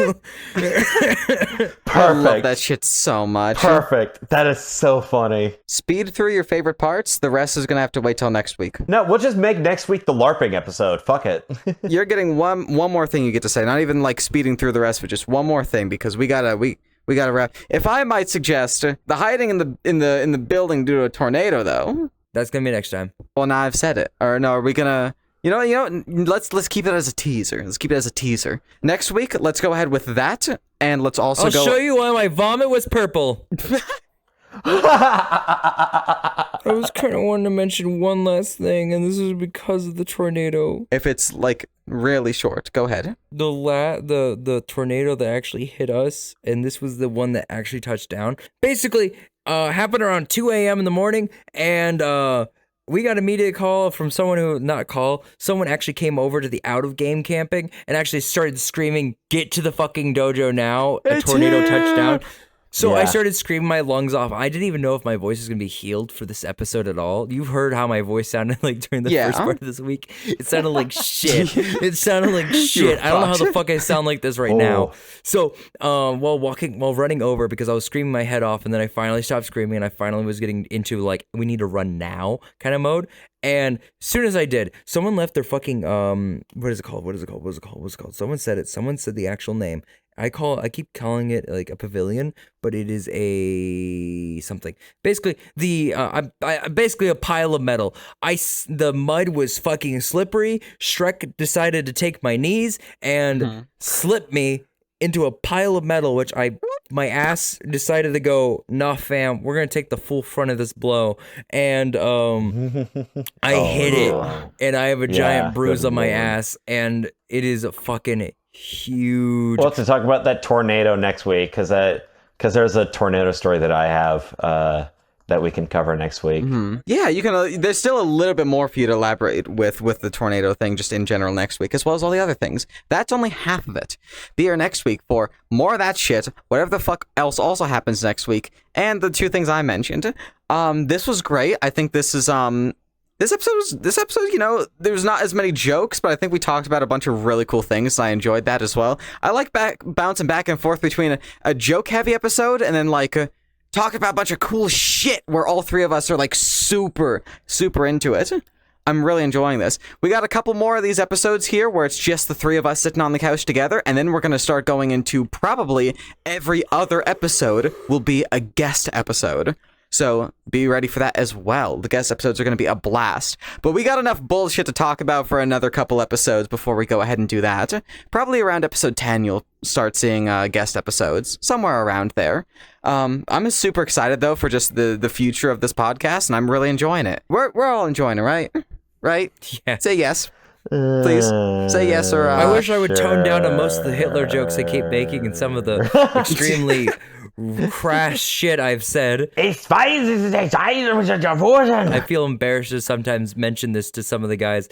Perfect. I love that shit so much. Perfect. That is so funny. Speed through your favorite parts. The rest is going to have to wait till next week. No, we'll just make next week the LARPing episode. Fuck it. You're getting one more thing you get to say. Not even speeding through the rest, but just one more thing because we gotta wrap. If I might suggest, the hiding in the building due to a tornado, though. That's gonna be next time. Well, now I've said it. Or no, are we gonna? You know. Let's keep it as a teaser. Let's keep it as a teaser. Next week, let's go ahead with that, and let's also I'll show you why my vomit was purple. I was kind of wanting to mention one last thing, and this is because of the tornado. If it's really short, go ahead. The tornado that actually hit us, and this was the one that actually touched down. Basically, happened around 2 a.m. in the morning, and we got an immediate call from someone someone actually came over to the out of game camping and actually started screaming, "Get to the fucking dojo now! A tornado touched down." So I started screaming my lungs off. I didn't even know if my voice was going to be healed for this episode at all. You've heard how my voice sounded during the first part of this week. It sounded like shit. It sounded like shit. I don't know how the fuck I sound like this right now. So while running over, because I was screaming my head off, and then I finally stopped screaming, and I finally was getting into we need to run now kind of mode. And as soon as I did, someone left their fucking what is it called? Someone said it. Someone said the actual name. I keep calling it a pavilion, but it is a something. Basically, basically a pile of metal. The mud was fucking slippery. Shrek decided to take my knees and slip me into a pile of metal, which my ass decided to go, nah, fam, we're gonna take the full front of this blow, and I hit it, and I have a giant bruise on my ass, and it is a fucking huge. We'll have to talk about that tornado next week, because there's a tornado story that I have that we can cover next week. Mm-hmm. Yeah, you can. There's still a little bit more for you to elaborate with the tornado thing, just in general next week, as well as all the other things. That's only half of it. Be here next week for more of that shit, whatever the fuck else also happens next week, and the 2 things I mentioned. This was great. I think this is This episode, you know, there's not as many jokes, but I think we talked about a bunch of really cool things, and I enjoyed that as well. I like bouncing back and forth between a joke-heavy episode and then, like, talking about a bunch of cool shit where all 3 of us are, like, super, super into it. I'm really enjoying this. We got a couple more of these episodes here where it's just the 3 of us sitting on the couch together, and then we're going to start going into probably every other episode will be a guest episode. So be ready for that as well. The guest episodes are going to be a blast. But we got enough bullshit to talk about for another couple episodes before we go ahead and do that. Probably around episode 10, you'll start seeing guest episodes. Somewhere around there. I'm super excited, though, for just the future of this podcast, and I'm really enjoying it. We're all enjoying it, right? Right? Yeah. Say yes. Please say yes or I wish I would tone down on most of the Hitler jokes I keep making and some of the extremely crass shit I've said. I feel embarrassed to sometimes mention this to some of the guys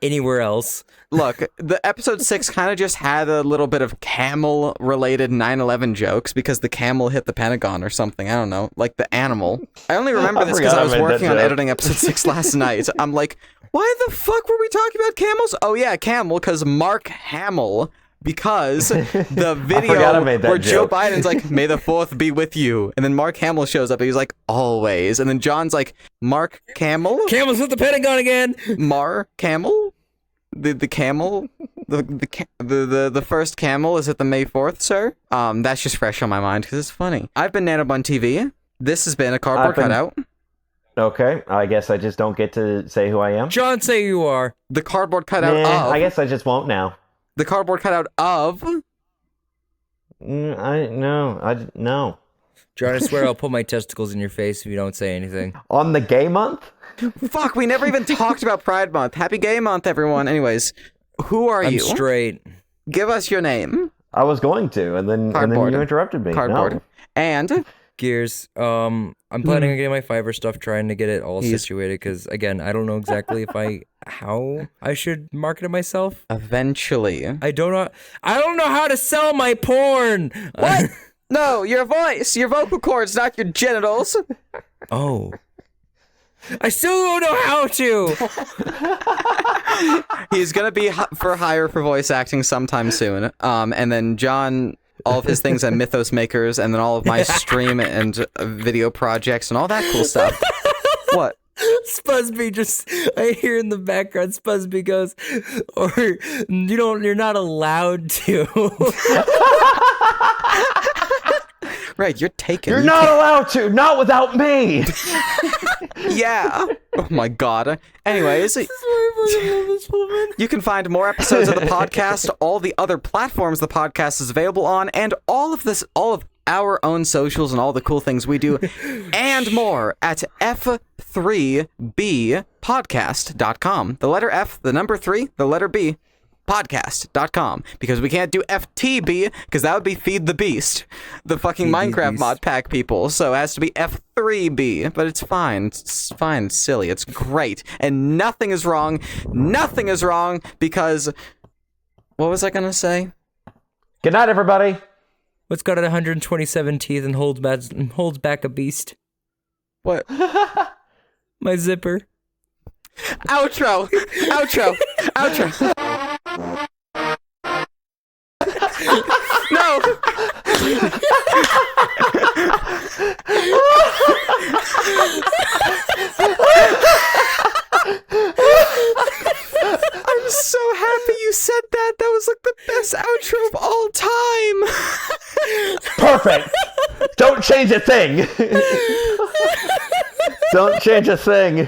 anywhere else. Look, the episode 6 kind of just had a little bit of camel-related 9/11 jokes because the camel hit the Pentagon or something. I don't know, like the animal. I only remember this because I was working on editing episode 6 last night. I'm like, why the fuck were we talking about camels? Oh yeah, camel, because Mark Hamill. Because the video where Joe Biden's like, may the 4th be with you. And then Mark Hamill shows up and he's like, always. And then John's like, Mark Camel? Camels hit the Pentagon again. Mar Camel? The camel? The first camel is at the May 4th, sir? That's just fresh on my mind because it's funny. I've been NanoBunTV. This has been a cardboard cutout. Okay, I guess I just don't get to say who I am. John, say you are. The cardboard cutout of... I guess I just won't now. The cardboard cutout of... No. John, I swear I'll put my testicles in your face if you don't say anything. On the gay month? Fuck, we never even talked about Pride Month. Happy Gay Month, everyone. Anyways, who are you? I'm straight. Give us your name. I was going to, and then you interrupted me. Cardboard. No. And... Gears. I'm planning on getting my Fiverr stuff, trying to get it all situated, because, again, I don't know exactly how I should market it myself. Eventually. I don't know how to sell my porn. What? No, your voice, your vocal cords, not your genitals. Oh. I still don't know how to. He's gonna be for hire for voice acting sometime soon. And then John, all of his things at Mythos Makers, and then all of my stream and video projects and all that cool stuff. What? Spuzby I hear in the background, Spuzby goes, or you're not allowed to. Right, you're taken. You're not allowed to, not without me. Yeah. Oh my god. Anyways, you can find more episodes of the podcast, all the other platforms the podcast is available on, and all of our own socials and all the cool things we do, and more at F3B Podcast.com. The letter F, the number 3, the letter B, podcast.com, because we can't do FTB because that would be Feed the Beast, the fucking Minecraft mod pack people. So it has to be F3B, but it's fine. It's fine. It's silly. It's great. And nothing is wrong. Nothing is wrong because what was I going to say? Good night, everybody. What's got 127 teeth and holds back a beast? What? My zipper. Outro. No. I'm so happy you said that. That was like the best outro of all time. Perfect. Don't change a thing. Don't change a thing.